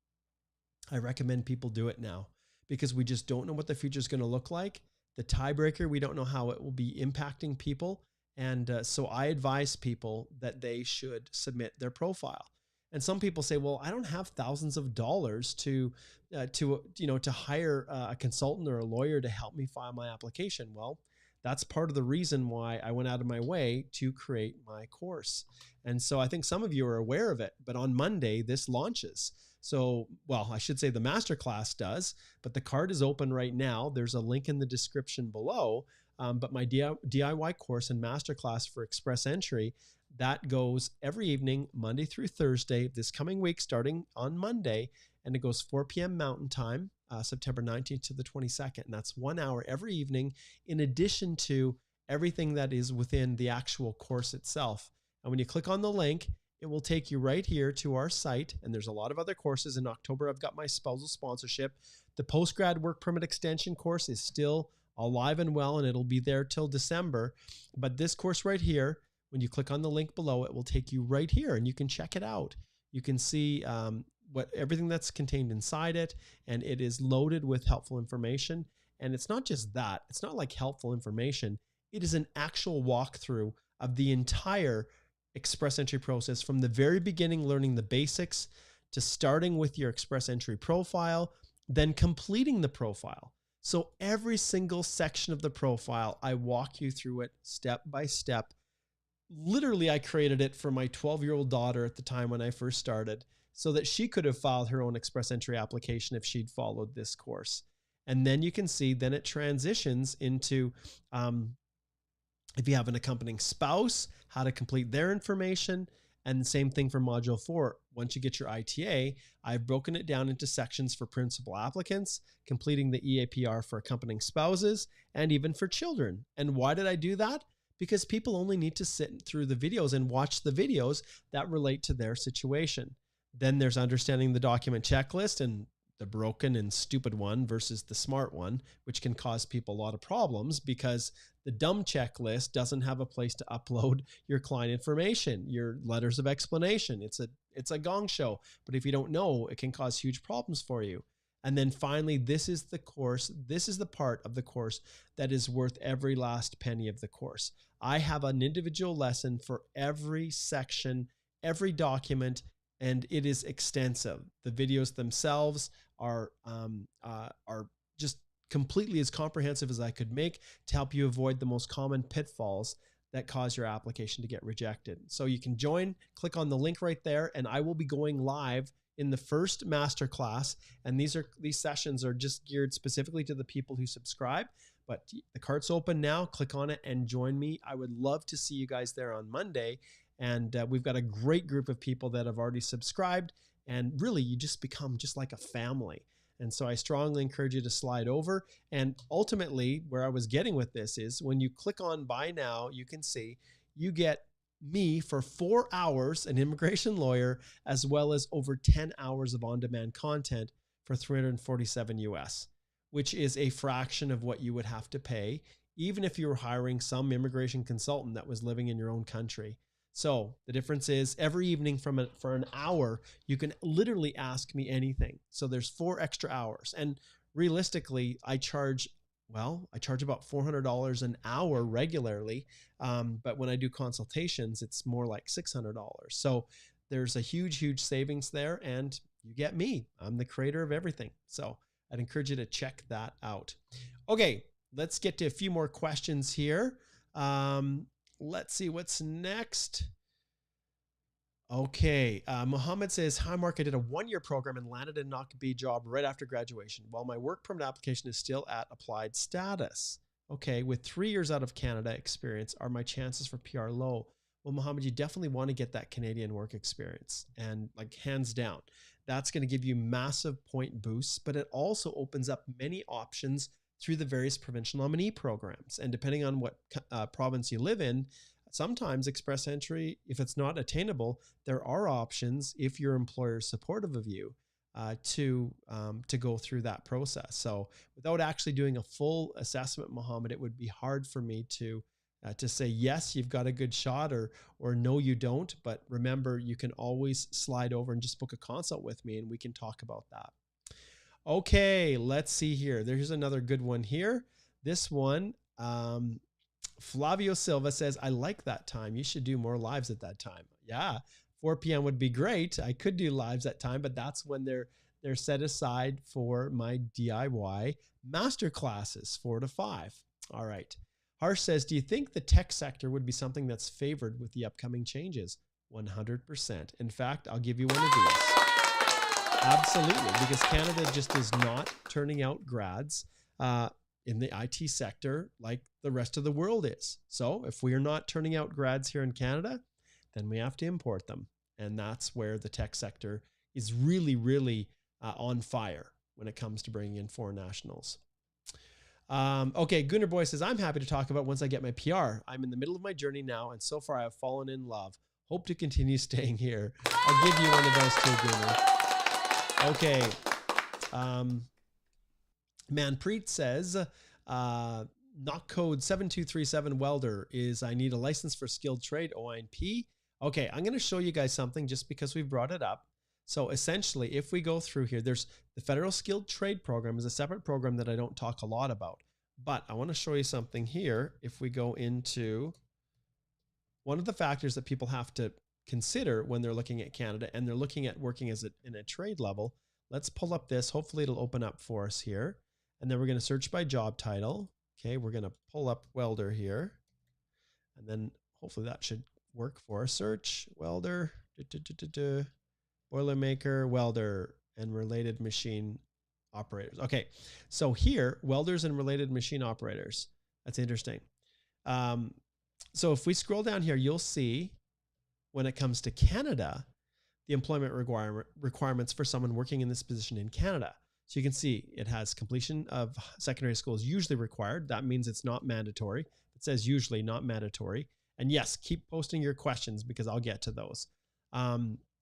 I recommend people do it now because we just don't know what the future is going to look like. The tiebreaker, we don't know how it will be impacting people. And so I advise people that they should submit their profile. And some people say, well, I don't have thousands of dollars to hire a consultant or a lawyer to help me file my application. Well, that's part of the reason why I went out of my way to create my course. And so I think some of you are aware of it, but on Monday, this launches. So, well, I should say the masterclass does, but the card is open right now. There's a link in the description below. But my DIY course and masterclass for Express Entry, that goes every evening, Monday through Thursday, this coming week, starting on Monday, and it goes 4 p.m. Mountain Time, September 19th to the 22nd. And that's 1 hour every evening, in addition to everything that is within the actual course itself. And when you click on the link, it will take you right here to our site. And there's a lot of other courses. In October, I've got my spousal sponsorship. The postgrad work permit extension course is still alive and well, and it'll be there till December. But this course right here, when you click on the link below, it will take you right here and you can check it out. You can see everything that's contained inside it, and it is loaded with helpful information. And it's not just that. It's not like helpful information. It is an actual walkthrough of the entire Express Entry process from the very beginning, learning the basics, to starting with your Express Entry profile, then completing the profile. So every single section of the profile, I walk you through it step by step. Literally, I created it for my 12-year-old daughter at the time when I first started, so that she could have filed her own Express Entry application if she'd followed this course. And then you can see, then it transitions into, if you have an accompanying spouse, how to complete their information. And the same thing for Module 4. Once you get your ITA, I've broken it down into sections for principal applicants, completing the EAPR for accompanying spouses, and even for children. And why did I do that? Because people only need to sit through the videos and watch the videos that relate to their situation. Then there's understanding the document checklist and the broken and stupid one versus the smart one, which can cause people a lot of problems because the dumb checklist doesn't have a place to upload your client information, your letters of explanation. It's a gong show, but if you don't know, it can cause huge problems for you. And then finally, this is the course. This is the part of the course that is worth every last penny of the course. I have an individual lesson for every section, every document, and it is extensive. The videos themselves are just completely as comprehensive as I could make to help you avoid the most common pitfalls that cause your application to get rejected. So you can join, click on the link right there, and I will be going live in the first masterclass. And these sessions are just geared specifically to the people who subscribe. But the cart's open now. Click on it and join me. I would love to see you guys there on Monday. And we've got a great group of people that have already subscribed. And really, you just become just like a family. And so I strongly encourage you to slide over. And ultimately, where I was getting with this is when you click on buy now, you can see you get me for 4 hours, an immigration lawyer, as well as over 10 hours of on-demand content for $347 US, which is a fraction of what you would have to pay, even if you were hiring some immigration consultant that was living in your own country. So the difference is every evening for an hour, you can literally ask me anything. So there's 4 extra hours. And realistically, I charge about $400 an hour regularly. But when I do consultations, it's more like $600. So there's a huge, huge savings there. And you get me. I'm the creator of everything. So I'd encourage you to check that out. Okay, let's get to a few more questions here. Let's see what's next. Okay. Mohammed says, hi, Mark. I did a 1-year program and landed a knock-B job right after graduation. While my work permit application is still at applied status. Okay. With 3 years out of Canada experience, are my chances for PR low? Well, Mohammed, you definitely want to get that Canadian work experience, and like hands down, that's going to give you massive point boosts, but it also opens up many options through the various provincial nominee programs. And depending on what province you live in, sometimes express entry, if it's not attainable, there are options if your employer is supportive of you to go through that process. So without actually doing a full assessment, Mohammed, it would be hard for me to say, yes, you've got a good shot, or no, you don't. But remember, you can always slide over and just book a consult with me and we can talk about that. Okay, let's see here. There's another good one here. This one, Flavio Silva says, I like that time. You should do more lives at that time. Yeah, 4 p.m. would be great. I could do lives at time, but that's when they're set aside for my DIY master classes, 4 to 5. All right. Harsh says, do you think the tech sector would be something that's favored with the upcoming changes? 100%. In fact, I'll give you one of these. Absolutely, because Canada just is not turning out grads in the IT sector like the rest of the world is. So if we are not turning out grads here in Canada, then we have to import them. And that's where the tech sector is really, really on fire when it comes to bringing in foreign nationals. Okay, Gunnar Boy says, I'm happy to talk about once I get my PR. I'm in the middle of my journey now, and so far I have fallen in love. Hope to continue staying here. I'll give you one of those too, Gunnar. Okay. Manpreet says, knock code 7237 welder is I need a license for skilled trade, OINP. Okay, I'm going to show you guys something just because we've brought it up. So essentially, if we go through here, there's the Federal Skilled Trade Program is a separate program that I don't talk a lot about. But I want to show you something here. If we go into one of the factors that people have to consider when they're looking at Canada and they're looking at working as in a trade level, let's pull up this. Hopefully it'll open up for us here. And then we're going to search by job title. Okay, we're going to pull up welder here. And then hopefully that should work for us. Search welder, boilermaker, welder, and related machine operators. Okay, so here, welders and related machine operators. That's interesting. So if we scroll down here, you'll see when it comes to Canada, the employment requirements for someone working in this position in Canada. So you can see it has completion of secondary school is usually required. That means it's not mandatory. It says usually, not mandatory. And yes, keep posting your questions because I'll get to those.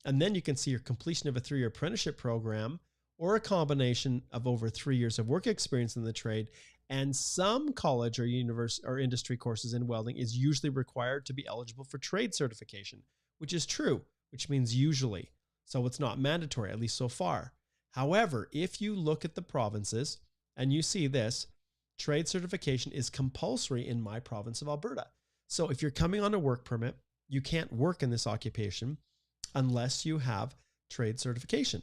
And then you can see your completion of a 3-year apprenticeship program or a combination of over 3 years of work experience in the trade. And some college or university or industry courses in welding is usually required to be eligible for trade certification, which is true, which means usually. So it's not mandatory, at least so far. However, if you look at the provinces and you see this, trade certification is compulsory in my province of Alberta. So if you're coming on a work permit, you can't work in this occupation unless you have trade certification.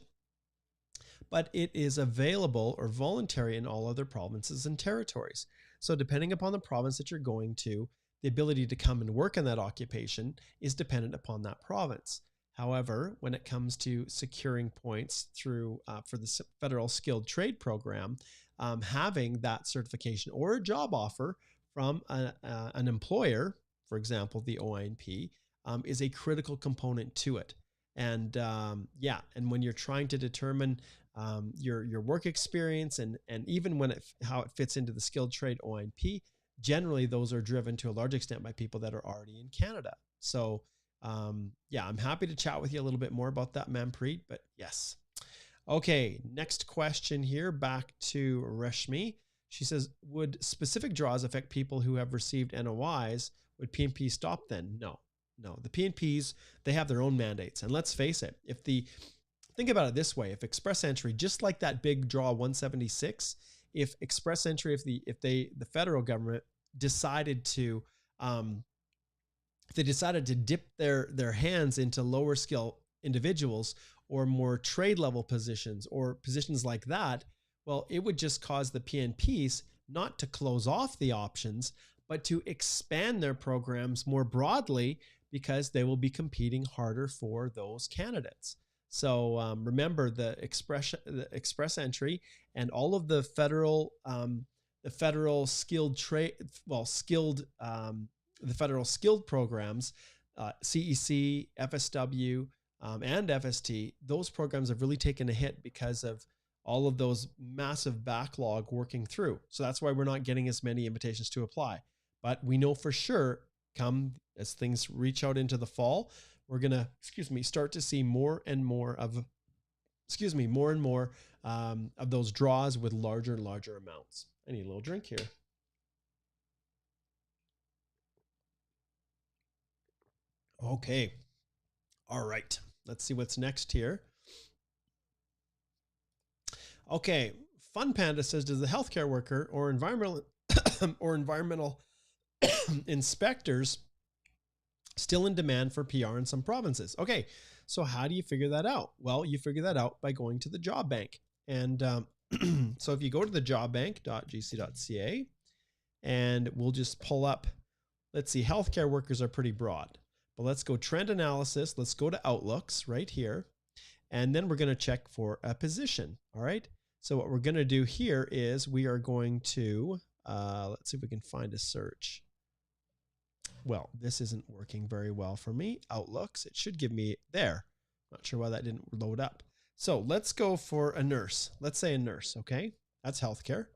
But it is available or voluntary in all other provinces and territories. So depending upon the province that you're going to, the ability to come and work in that occupation is dependent upon that province. However, when it comes to securing points through for the Federal Skilled Trade Program, having that certification or a job offer from an employer, for example, the OINP, is a critical component to it. And yeah, and when you're trying to determine your work experience, and even when how it fits into the skilled trade ONP. Generally, those are driven to a large extent by people that are already in Canada. So yeah, I'm happy to chat with you a little bit more about that, Manpreet, but yes. Okay, next question here, back to Reshmi. She says, would specific draws affect people who have received NOIs? Would PNP stop then? No. The PNPs, they have their own mandates. And let's face it, think about it this way, if Express Entry, just like that big draw 176, if Express Entry, if the federal government decided to, if they decided to dip their hands into lower skill individuals or more trade level positions or positions like that, well, it would just cause the PNPs not to close off the options, but to expand their programs more broadly, because they will be competing harder for those candidates. So remember, the express entry and all of the federal skilled trade, the federal skilled programs, CEC, FSW, and FST, those programs have really taken a hit because of all of those massive backlog working through. So that's why we're not getting as many invitations to apply. But we know for sure, come as things reach out into the fall, we're going to, start to see more and more of those draws with larger and larger amounts. I need a little drink here. Okay. All right. Let's see what's next here. Okay. Fun Panda says, does the healthcare worker or environmental inspectors still in demand for PR in some provinces? Okay. So how do you figure that out? Well, you figure that out by going to the job bank. And so if you go to the jobbank.gc.ca, and we'll just pull up, let's see, healthcare workers are pretty broad, but let's go trend analysis. Let's go to outlooks right here. And then we're going to check for a position. All right. So what we're going to do here is we are going to, let's see if we can find a search. Well, this isn't working very well for me. Outlooks, it should give me there. Not sure why that didn't load up. So let's go for a nurse. Let's say a nurse. Okay. That's healthcare.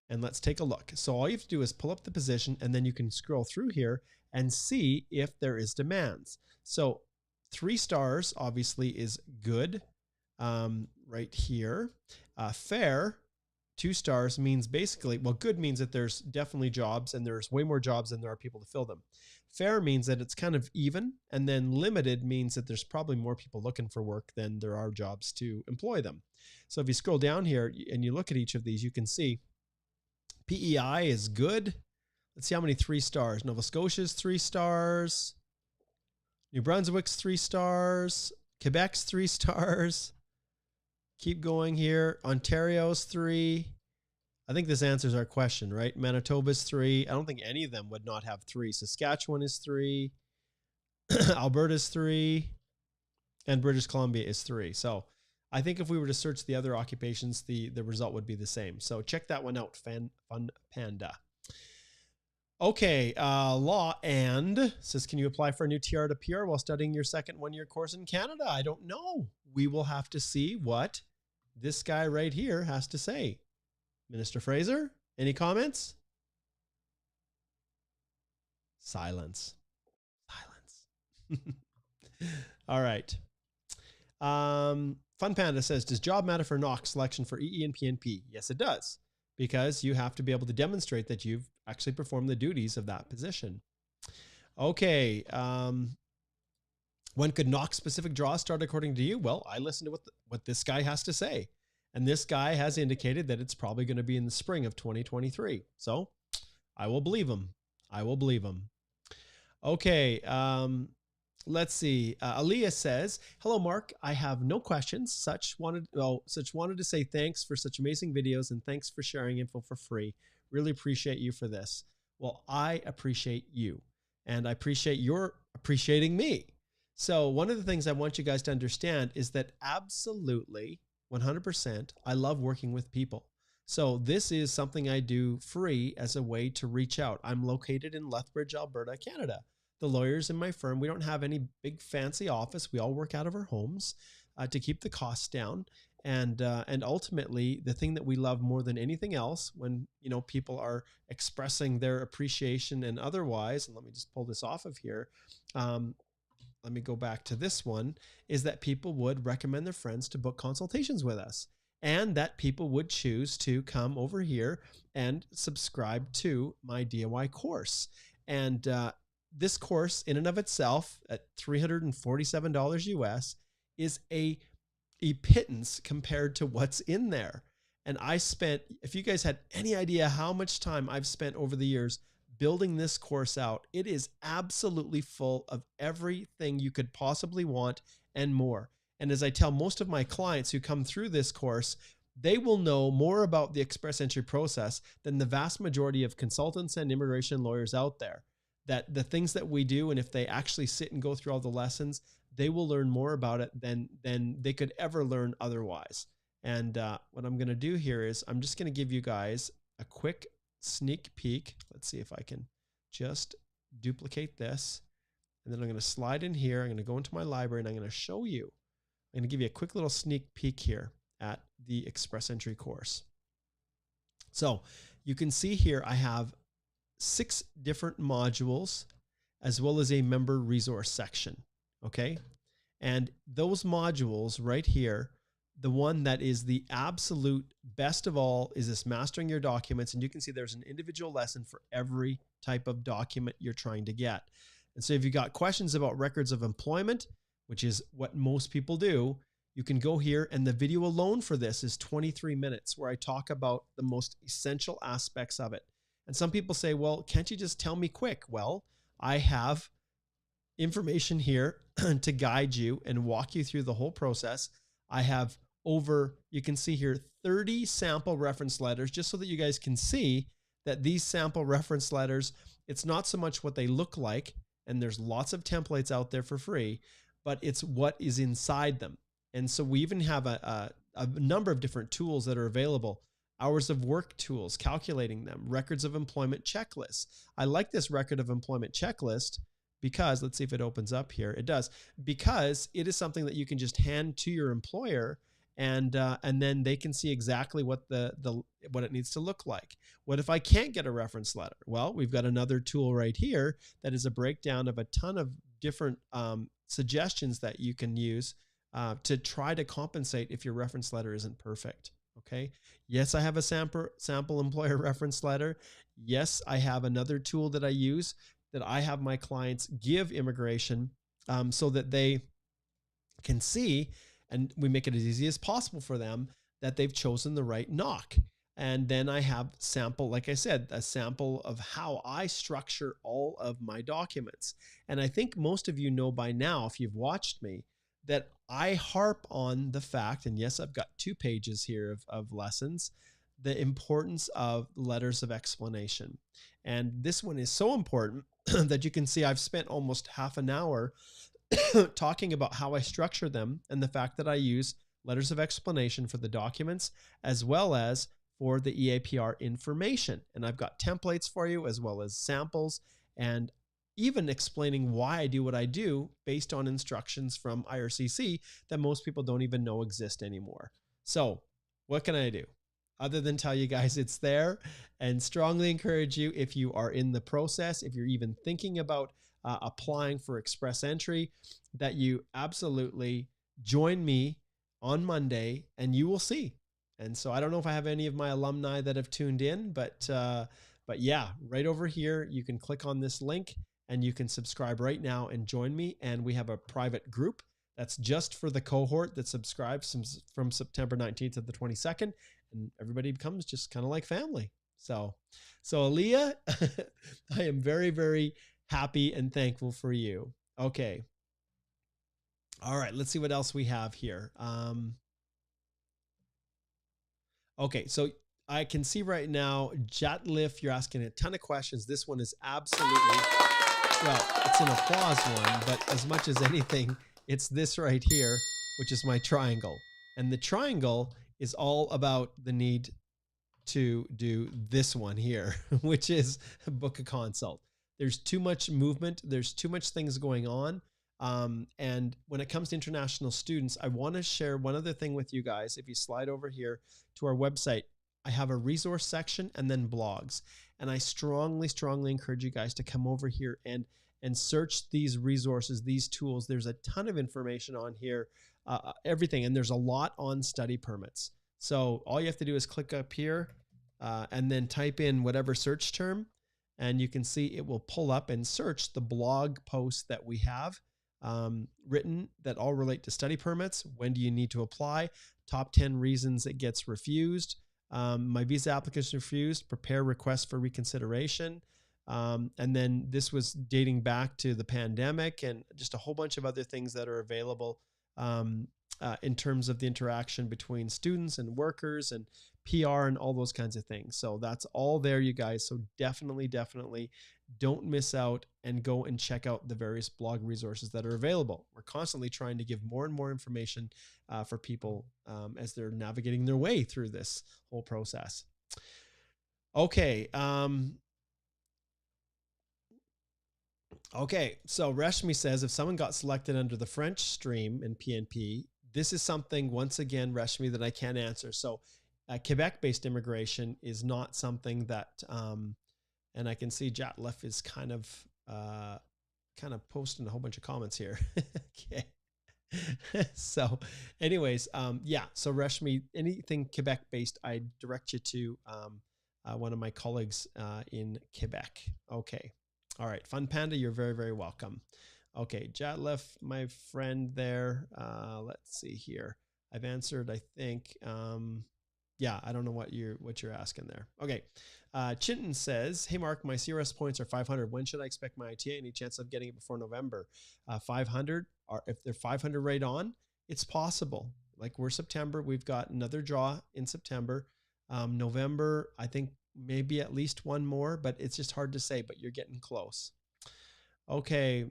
And let's take a look. So all you have to do is pull up the position, and then you can scroll through here and see if there is demands. So 3 stars obviously is good right here. Fair, 2 stars means basically, well, good means that there's definitely jobs, and there's way more jobs than there are people to fill them. Fair means that it's kind of even, and then limited means that there's probably more people looking for work than there are jobs to employ them. So if you scroll down here and you look at each of these, you can see PEI is good. Let's see how many 3 stars. Nova Scotia's 3 stars. New Brunswick's 3 stars. Quebec's 3 stars. Keep going here. Ontario's 3. I think this answers our question, right? Manitoba's 3. I don't think any of them would not have 3. Saskatchewan is 3. Alberta's 3. And British Columbia is 3. So I think if we were to search the other occupations, the result would be the same. So check that one out, Fun Panda. Okay, Law and says, can you apply for a new TR to PR while studying your second 1-year course in Canada? I don't know. We will have to see what this guy right here has to say. Minister Fraser, any comments? Silence. All right. Fun Panda says, does job matter for NOC selection for EE and PNP? Yes, it does, because you have to be able to demonstrate that you've actually performed the duties of that position. Okay. When could NOC specific draws start according to you? Well, I listened to what this guy has to say. And this guy has indicated that it's probably going to be in the spring of 2023. So I will believe him. Okay. Let's see. Aaliyah says, hello, Mark. I have no questions. Such wanted to say thanks for such amazing videos, and thanks for sharing info for free. Really appreciate you for this. Well, I appreciate you, and I appreciate your appreciating me. So one of the things I want you guys to understand is that absolutely 100%, I love working with people. So this is something I do free as a way to reach out. I'm located in Lethbridge, Alberta, Canada. The lawyers in my firm, we don't have any big fancy office. We all work out of our homes to keep the costs down. And ultimately, the thing that we love more than anything else, when people are expressing their appreciation and otherwise, and let me just pull this off of here. Let me go back to this one, is that people would recommend their friends to book consultations with us, and that people would choose to come over here and subscribe to my DIY course. And this course in and of itself at $347 US is a pittance compared to what's in there. And I spent, if you guys had any idea how much time I've spent over the years building this course out, it is absolutely full of everything you could possibly want and more. And as I tell most of my clients who come through this course, they will know more about the express entry process than the vast majority of consultants and immigration lawyers out there. That the things that we do, and if they actually sit and go through all the lessons, they will learn more about it than they could ever learn otherwise. And what I'm going to do here is I'm just going to give you guys a quick sneak peek. Let's see if I can just duplicate this. And then I'm going to slide in here. I'm going to go into my library and I'm going to show you. I'm going to give you a quick little sneak peek here at the Express Entry course. So you can see here I have 6 different modules as well as a member resource section. Okay. And those modules right here, the one that is the absolute best of all is this mastering your documents. And you can see there's an individual lesson for every type of document you're trying to get. And so if you got questions about records of employment, which is what most people do, you can go here, and the video alone for this is 23 minutes where I talk about the most essential aspects of it. And some people say, well, can't you just tell me quick? Well, I have information here to guide you and walk you through the whole process. I have over, you can see here, 30 sample reference letters, just so that you guys can see that these sample reference letters, it's not so much what they look like, and there's lots of templates out there for free, but it's what is inside them. And so we even have a number of different tools that are available. Hours of work tools, calculating them, records of employment checklists. I like this record of employment checklist because, let's see if it opens up here. It does, because it is something that you can just hand to your employer, and then they can see exactly what what it needs to look like. What if I can't get a reference letter? Well, we've got another tool right here that is a breakdown of a ton of different suggestions that you can use to try to compensate if your reference letter isn't perfect. Okay. Yes, I have a sample employer reference letter. Yes, I have another tool that I use that I have my clients give immigration so that they can see, and we make it as easy as possible for them, that they've chosen the right NOC. And then I have sample, like I said, a sample of how I structure all of my documents. And I think most of you know by now, if you've watched me, that I harp on the fact, and yes, I've got 2 pages here of lessons, the importance of letters of explanation. And this one is so important that you can see I've spent almost half an hour talking about how I structure them and the fact that I use letters of explanation for the documents as well as for the EAPR information. And I've got templates for you as well as samples, and even explaining why I do what I do based on instructions from IRCC that most people don't even know exist anymore. So what can I do other than tell you guys it's there, and strongly encourage you, if you are in the process, if you're even thinking about applying for Express Entry, that you absolutely join me on Monday and you will see. And so I don't know if I have any of my alumni that have tuned in, but yeah, right over here, you can click on this link and you can subscribe right now and join me. And we have a private group that's just for the cohort that subscribes from September 19th to the 22nd. And everybody becomes just kind of like family. So Aaliyah, I am very, very happy and thankful for you. Okay. All right. Let's see what else we have here. Okay. So I can see right now, Jatlif, you're asking a ton of questions. This one is absolutely, well, it's an applause one, but as much as anything, it's this right here, which is my triangle. And the triangle is all about the need to do this one here, which is book a consult. There's too much movement. There's too much things going on. And when it comes to international students, I want to share one other thing with you guys. If you slide over here to our website, I have a resource section and then blogs. And I strongly, strongly encourage you guys to come over here and search these resources, these tools. There's a ton of information on here, everything. And there's a lot on study permits. So all you have to do is click up here and then type in whatever search term, and you can see it will pull up and search the blog posts that we have written that all relate to study permits. When do you need to apply? Top 10 reasons it gets refused. My visa application refused. Prepare request for reconsideration. And then this was dating back to the pandemic and just a whole bunch of other things that are available in terms of the interaction between students and workers and PR and all those kinds of things. So that's all there, you guys. So definitely, definitely don't miss out and go and check out the various blog resources that are available. We're constantly trying to give more and more information for people as they're navigating their way through this whole process. Okay. Okay, so Reshmi says, if someone got selected under the French stream in PNP, this is something, once again, Reshmi, that I can't answer. So Quebec-based immigration is not something that, and I can see Jatlef is kind of posting a whole bunch of comments here. Okay. So anyways, yeah, so Reshmi, anything Quebec-based, I direct you to one of my colleagues in Quebec. Okay. All right, Fun Panda, you're very, very welcome. Okay, Jatlef, my friend there. Let's see here. I've answered, I think. Yeah, I don't know what you're asking there. Okay, Chinton says, "Hey Mark, my CRS points are 500. When should I expect my ITA? Any chance of getting it before November? 500? Or if they're 500 right on, it's possible. Like we're September, we've got another draw in September. November, I think." Maybe at least one more, but it's just hard to say, but you're getting close. Okay.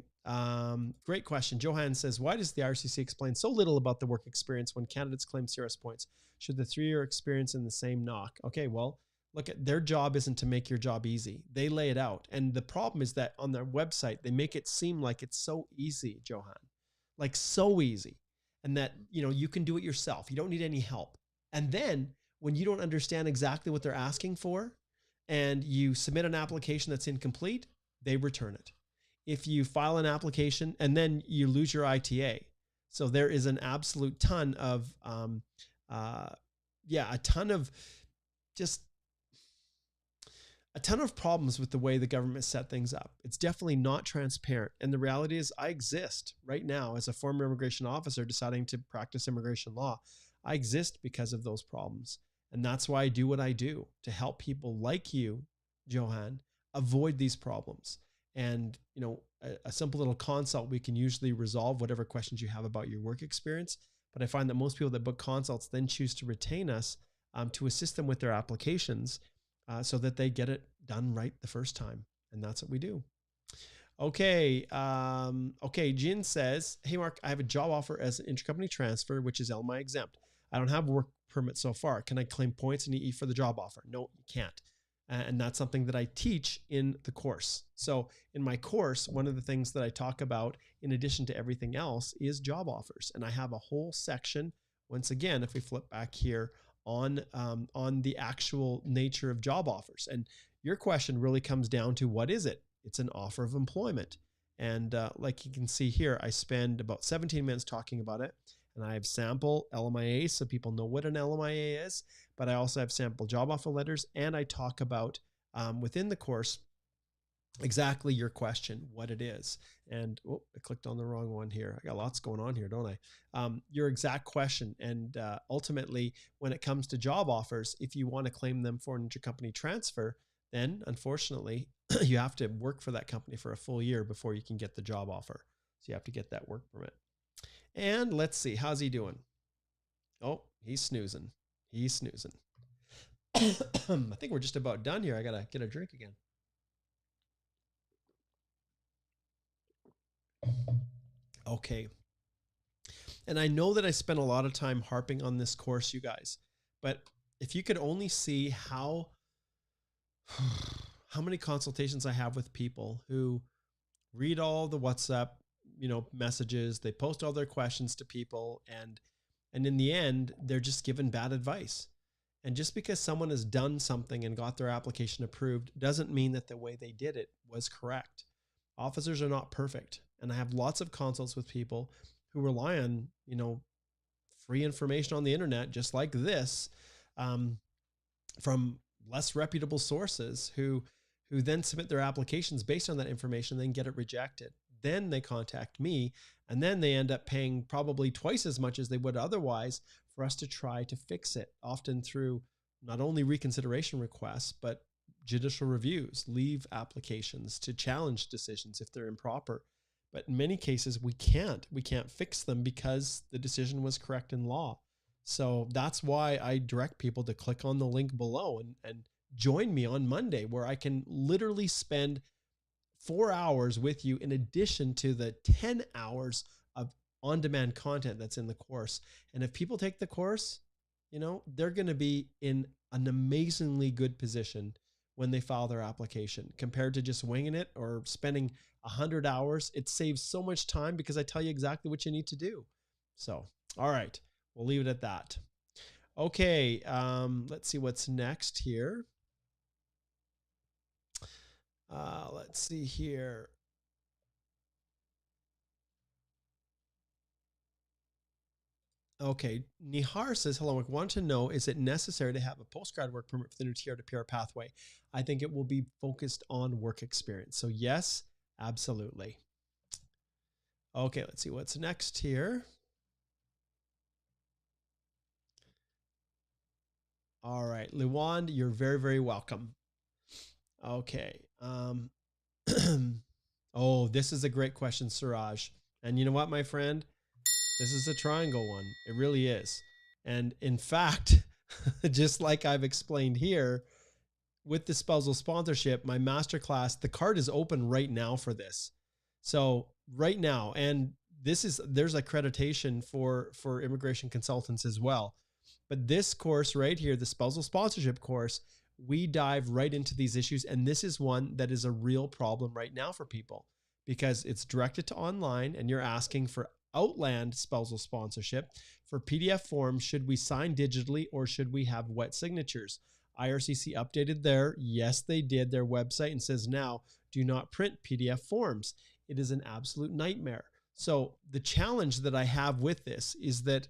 Great question. Johan says, why does the RCC explain so little about the work experience when candidates claim CRS points? Should the 3-year experience in the same knock? Okay, well, look, at their job isn't to make your job easy. They lay it out. And the problem is that on their website, they make it seem like it's so easy, Johan, like so easy. And that, you can do it yourself. You don't need any help. And then when you don't understand exactly what they're asking for and you submit an application that's incomplete, they return it. If you file an application and then you lose your ITA. So there is an absolute ton of, a ton of problems with the way the government set things up. It's definitely not transparent. And the reality is I exist right now as a former immigration officer deciding to practice immigration law. I exist because of those problems. And that's why I do what I do, to help people like you, Johan, avoid these problems. And, a simple little consult, we can usually resolve whatever questions you have about your work experience. But I find that most people that book consults then choose to retain us to assist them with their applications so that they get it done right the first time. And that's what we do. Okay. Okay. Jin says, hey, Mark, I have a job offer as an intercompany transfer, which is LMI exempt. I don't have a work permit so far. Can I claim points and EE for the job offer? No, you can't. And that's something that I teach in the course. So in my course, one of the things that I talk about in addition to everything else is job offers. And I have a whole section, once again, if we flip back here, on the actual nature of job offers. And your question really comes down to, what is it? It's an offer of employment. And like you can see here, I spend about 17 minutes talking about it. And I have sample LMIA so people know what an LMIA is, but I also have sample job offer letters, and I talk about within the course exactly your question, what it is. And I clicked on the wrong one here. I got lots going on here, don't I? Your exact question. And ultimately, when it comes to job offers, if you want to claim them for an intercompany transfer, then unfortunately, you have to work for that company for a full year before you can get the job offer. So you have to get that work permit. And let's see, how's he doing? Oh, he's snoozing. He's snoozing. I think we're just about done here. I got to get a drink again. Okay. And I know that I spent a lot of time harping on this course, you guys, but if you could only see how many consultations I have with people who read all the WhatsApp messages, they post all their questions to people, and in the end, they're just given bad advice. And just because someone has done something and got their application approved doesn't mean that the way they did it was correct. Officers are not perfect. And I have lots of consults with people who rely on, free information on the internet, just like this, from less reputable sources who then submit their applications based on that information, then get it rejected. Then they contact me, and then they end up paying probably twice as much as they would otherwise for us to try to fix it, often through not only reconsideration requests, but judicial reviews, leave applications to challenge decisions if they're improper. But in many cases, we can't fix them because the decision was correct in law. So that's why I direct people to click on the link below and join me on Monday, where I can literally spend 4 hours with you in addition to the 10 hours of on-demand content that's in the course. And if people take the course, they're going to be in an amazingly good position when they file their application compared to just winging it or spending 100 hours. It saves so much time because I tell you exactly what you need to do. So, all right, we'll leave it at that. Okay, let's see what's next here. Let's see here. Okay, Nihar says, hello, I want to know, is it necessary to have a postgrad work permit for the new TR to PR pathway? I think it will be focused on work experience. So yes, absolutely. Okay, let's see what's next here. All right, Luwand, you're very, very welcome. Okay. Oh, this is a great question, Suraj. And you know what, my friend? This is a triangle one. It really is. And in fact, just like I've explained here, with the spousal sponsorship, my masterclass, the card is open right now for this. So right now, and there's accreditation for immigration consultants as well. But this course right here, the spousal sponsorship course, we dive right into these issues. And this is one that is a real problem right now for people because it's directed to online and you're asking for Outland spousal sponsorship. For PDF forms, should we sign digitally or should we have wet signatures? IRCC updated yes, they did their website and says now do not print PDF forms. It is an absolute nightmare. So the challenge that I have with this is that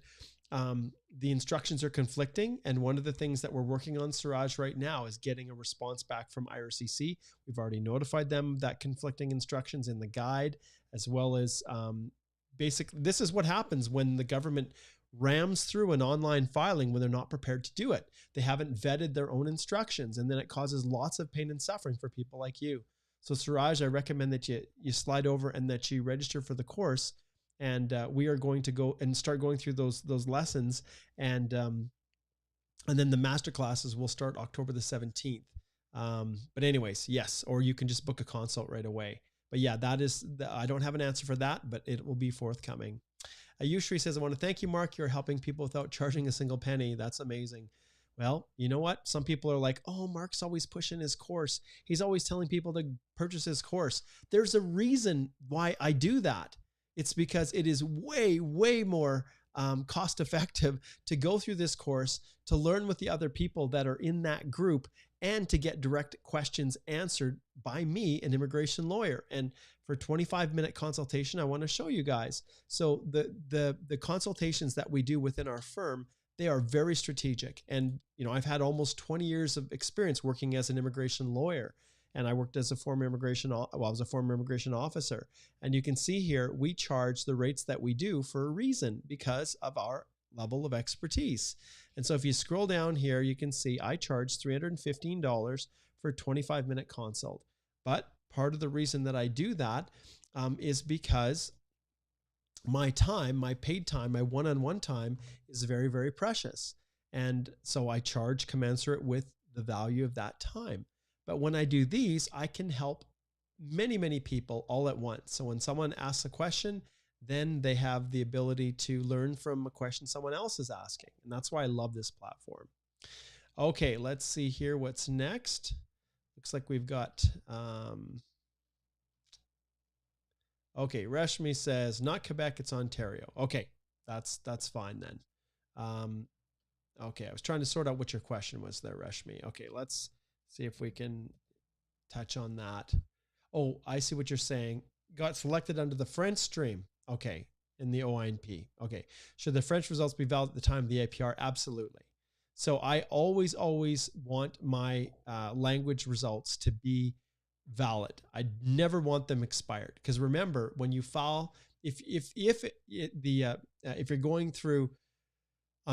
the instructions are conflicting. And one of the things that we're working on, Suraj, right now is getting a response back from IRCC. We've already notified them that conflicting instructions in the guide, as well as this is what happens when the government rams through an online filing when they're not prepared to do it. They haven't vetted their own instructions, and then it causes lots of pain and suffering for people like you. So Suraj, I recommend that you slide over and that you register for the course, and we are going to go and start going through those lessons, and then the master classes will start October the 17th. But anyways, yes, or you can just book a consult right away. But yeah, I don't have an answer for that, but it will be forthcoming. Ayushri says, I want to thank you, Mark. You're helping people without charging a single penny. That's amazing. Well, you know what? Some people are like, oh, Mark's always pushing his course. He's always telling people to purchase his course. There's a reason why I do that. It's because it is way, way more cost effective to go through this course, to learn with the other people that are in that group, and to get direct questions answered by me, an immigration lawyer. And for a 25-minute consultation, I want to show you guys. So the consultations that we do within our firm, they are very strategic. And I've had almost 20 years of experience working as an immigration lawyer. And I worked as a former immigration, I was a former immigration officer. And you can see here, we charge the rates that we do for a reason, because of our level of expertise. And so if you scroll down here, you can see I charge $315 for a 25-minute consult. But part of the reason that I do that is because my time, my paid time, my one-on-one time is very, very precious. And so I charge commensurate with the value of that time. But when I do these, I can help many, many people all at once. So when someone asks a question, then they have the ability to learn from a question someone else is asking. And that's why I love this platform. Okay, let's see here what's next. Looks like we've got, Okay, Reshmi says not Quebec, it's Ontario. Okay, that's fine then. Okay, I was trying to sort out what your question was there, Reshmi. Okay, let's see if we can touch on that. Oh, I see what you're saying. Got selected under the French stream. Okay, in the OINP. Okay, should the French results be valid at the time of the APR? Absolutely. So I always want my language results to be valid. I never want them expired, because remember, when you file, if you're going through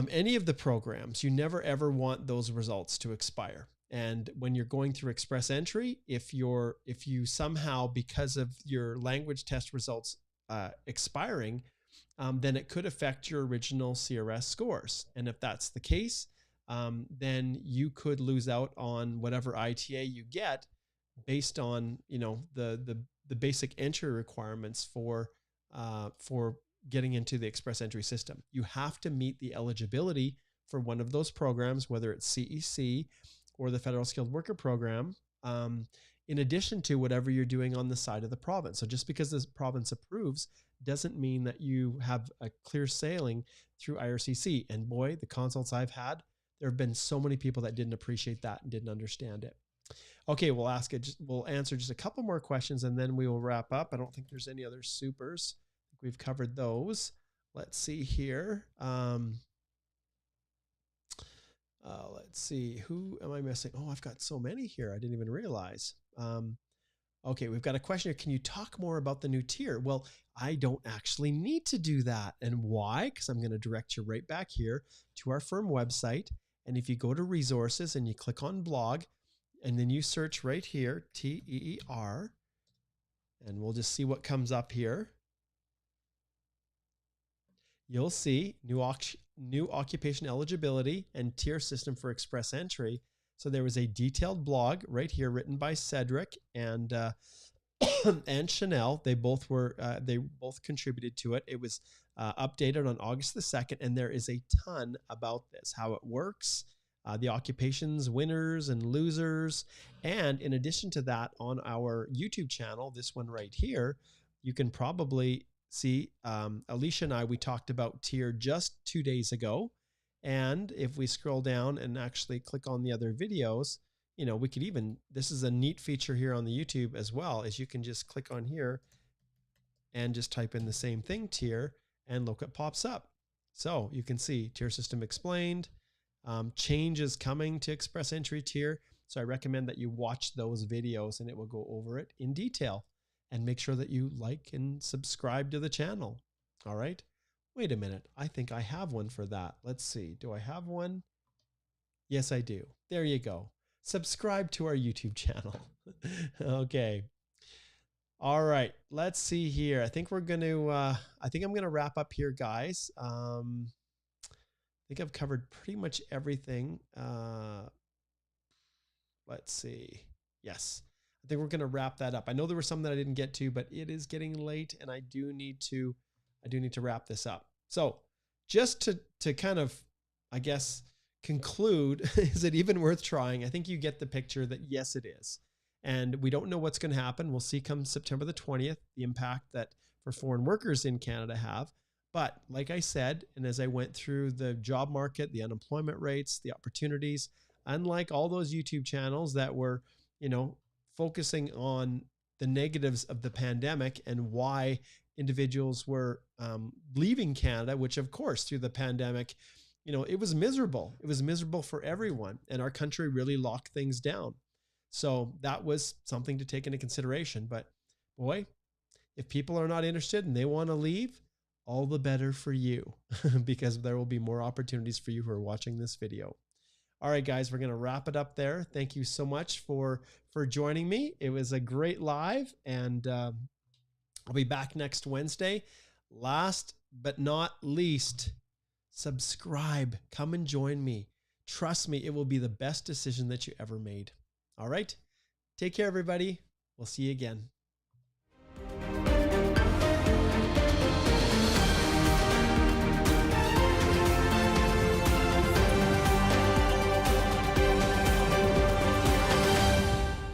any of the programs, you never ever want those results to expire. And when you're going through express entry, if you somehow, because of your language test results expiring, then it could affect your original CRS scores. And if that's the case, then you could lose out on whatever ITA you get based on, you know, the basic entry requirements for getting into the express entry system. You have to meet the eligibility for one of those programs, whether it's CEC or the Federal Skilled Worker Program, in addition to whatever you're doing on the side of the province. So just because this province approves doesn't mean that you have a clear sailing through IRCC. And boy, the consults I've had, there have been so many people that didn't appreciate that and didn't understand it. Okay, we'll answer just a couple more questions and then we will wrap up. I don't think there's any other supers. We've covered those. Let's see here. Let's see, who am I missing? Oh, I've got so many here. I didn't even realize. Okay, we've got a question here. Can you talk more about the new tier? Well, I don't actually need to do that. And why? Because I'm going to direct you right back here to our firm website. And if you go to resources and you click on blog, and then you search right here, TEER, and we'll just see what comes up here. You'll see new occupation eligibility and tier system for express entry. So there was a detailed blog right here written by Cedric and and Chanel. They both contributed to it. It was updated on August the 2nd, and there is a ton about this, how it works, the occupations, winners and losers. And in addition to that, on our YouTube channel, this one right here, you can probably see Alicia and we talked about tier just 2 days ago. And if we scroll down and actually click on the other videos, you know, we could even, this is a neat feature here on the YouTube as well, as you can just click on here and just type in the same thing, tier, and look, it pops up. So you can see tier system explained, changes coming to express entry tier. So I recommend that you watch those videos and it will go over it in detail. And make sure that you like and subscribe to the channel. All right. Wait a minute. I think I have one for that. Let's see. Do I have one? Yes, I do. There you go. Subscribe to our YouTube channel. Okay. All right. Let's see here. I think we're going to, I think I'm going to wrap up here, guys. I think I've covered pretty much everything. Let's see. Yes. I think we're going to wrap that up. I know there were some that I didn't get to, but it is getting late and I do need to wrap this up. So just to kind of, I guess, conclude, is it even worth trying? I think you get the picture that yes, it is. And we don't know what's going to happen. We'll see come September the 20th, the impact that for foreign workers in Canada have. But like I said, and as I went through the job market, the unemployment rates, the opportunities, unlike all those YouTube channels that were, you know, focusing on the negatives of the pandemic and why individuals were leaving Canada, which of course through the pandemic, you know, it was miserable. It was miserable for everyone and our country really locked things down. So that was something to take into consideration. But boy, if people are not interested and they want to leave, all the better for you because there will be more opportunities for you who are watching this video. All right, guys, we're going to wrap it up there. Thank you so much for joining me. It was a great live, and I'll be back next Wednesday. Last but not least, subscribe. Come and join me. Trust me, it will be the best decision that you ever made. All right. Take care, everybody. We'll see you again.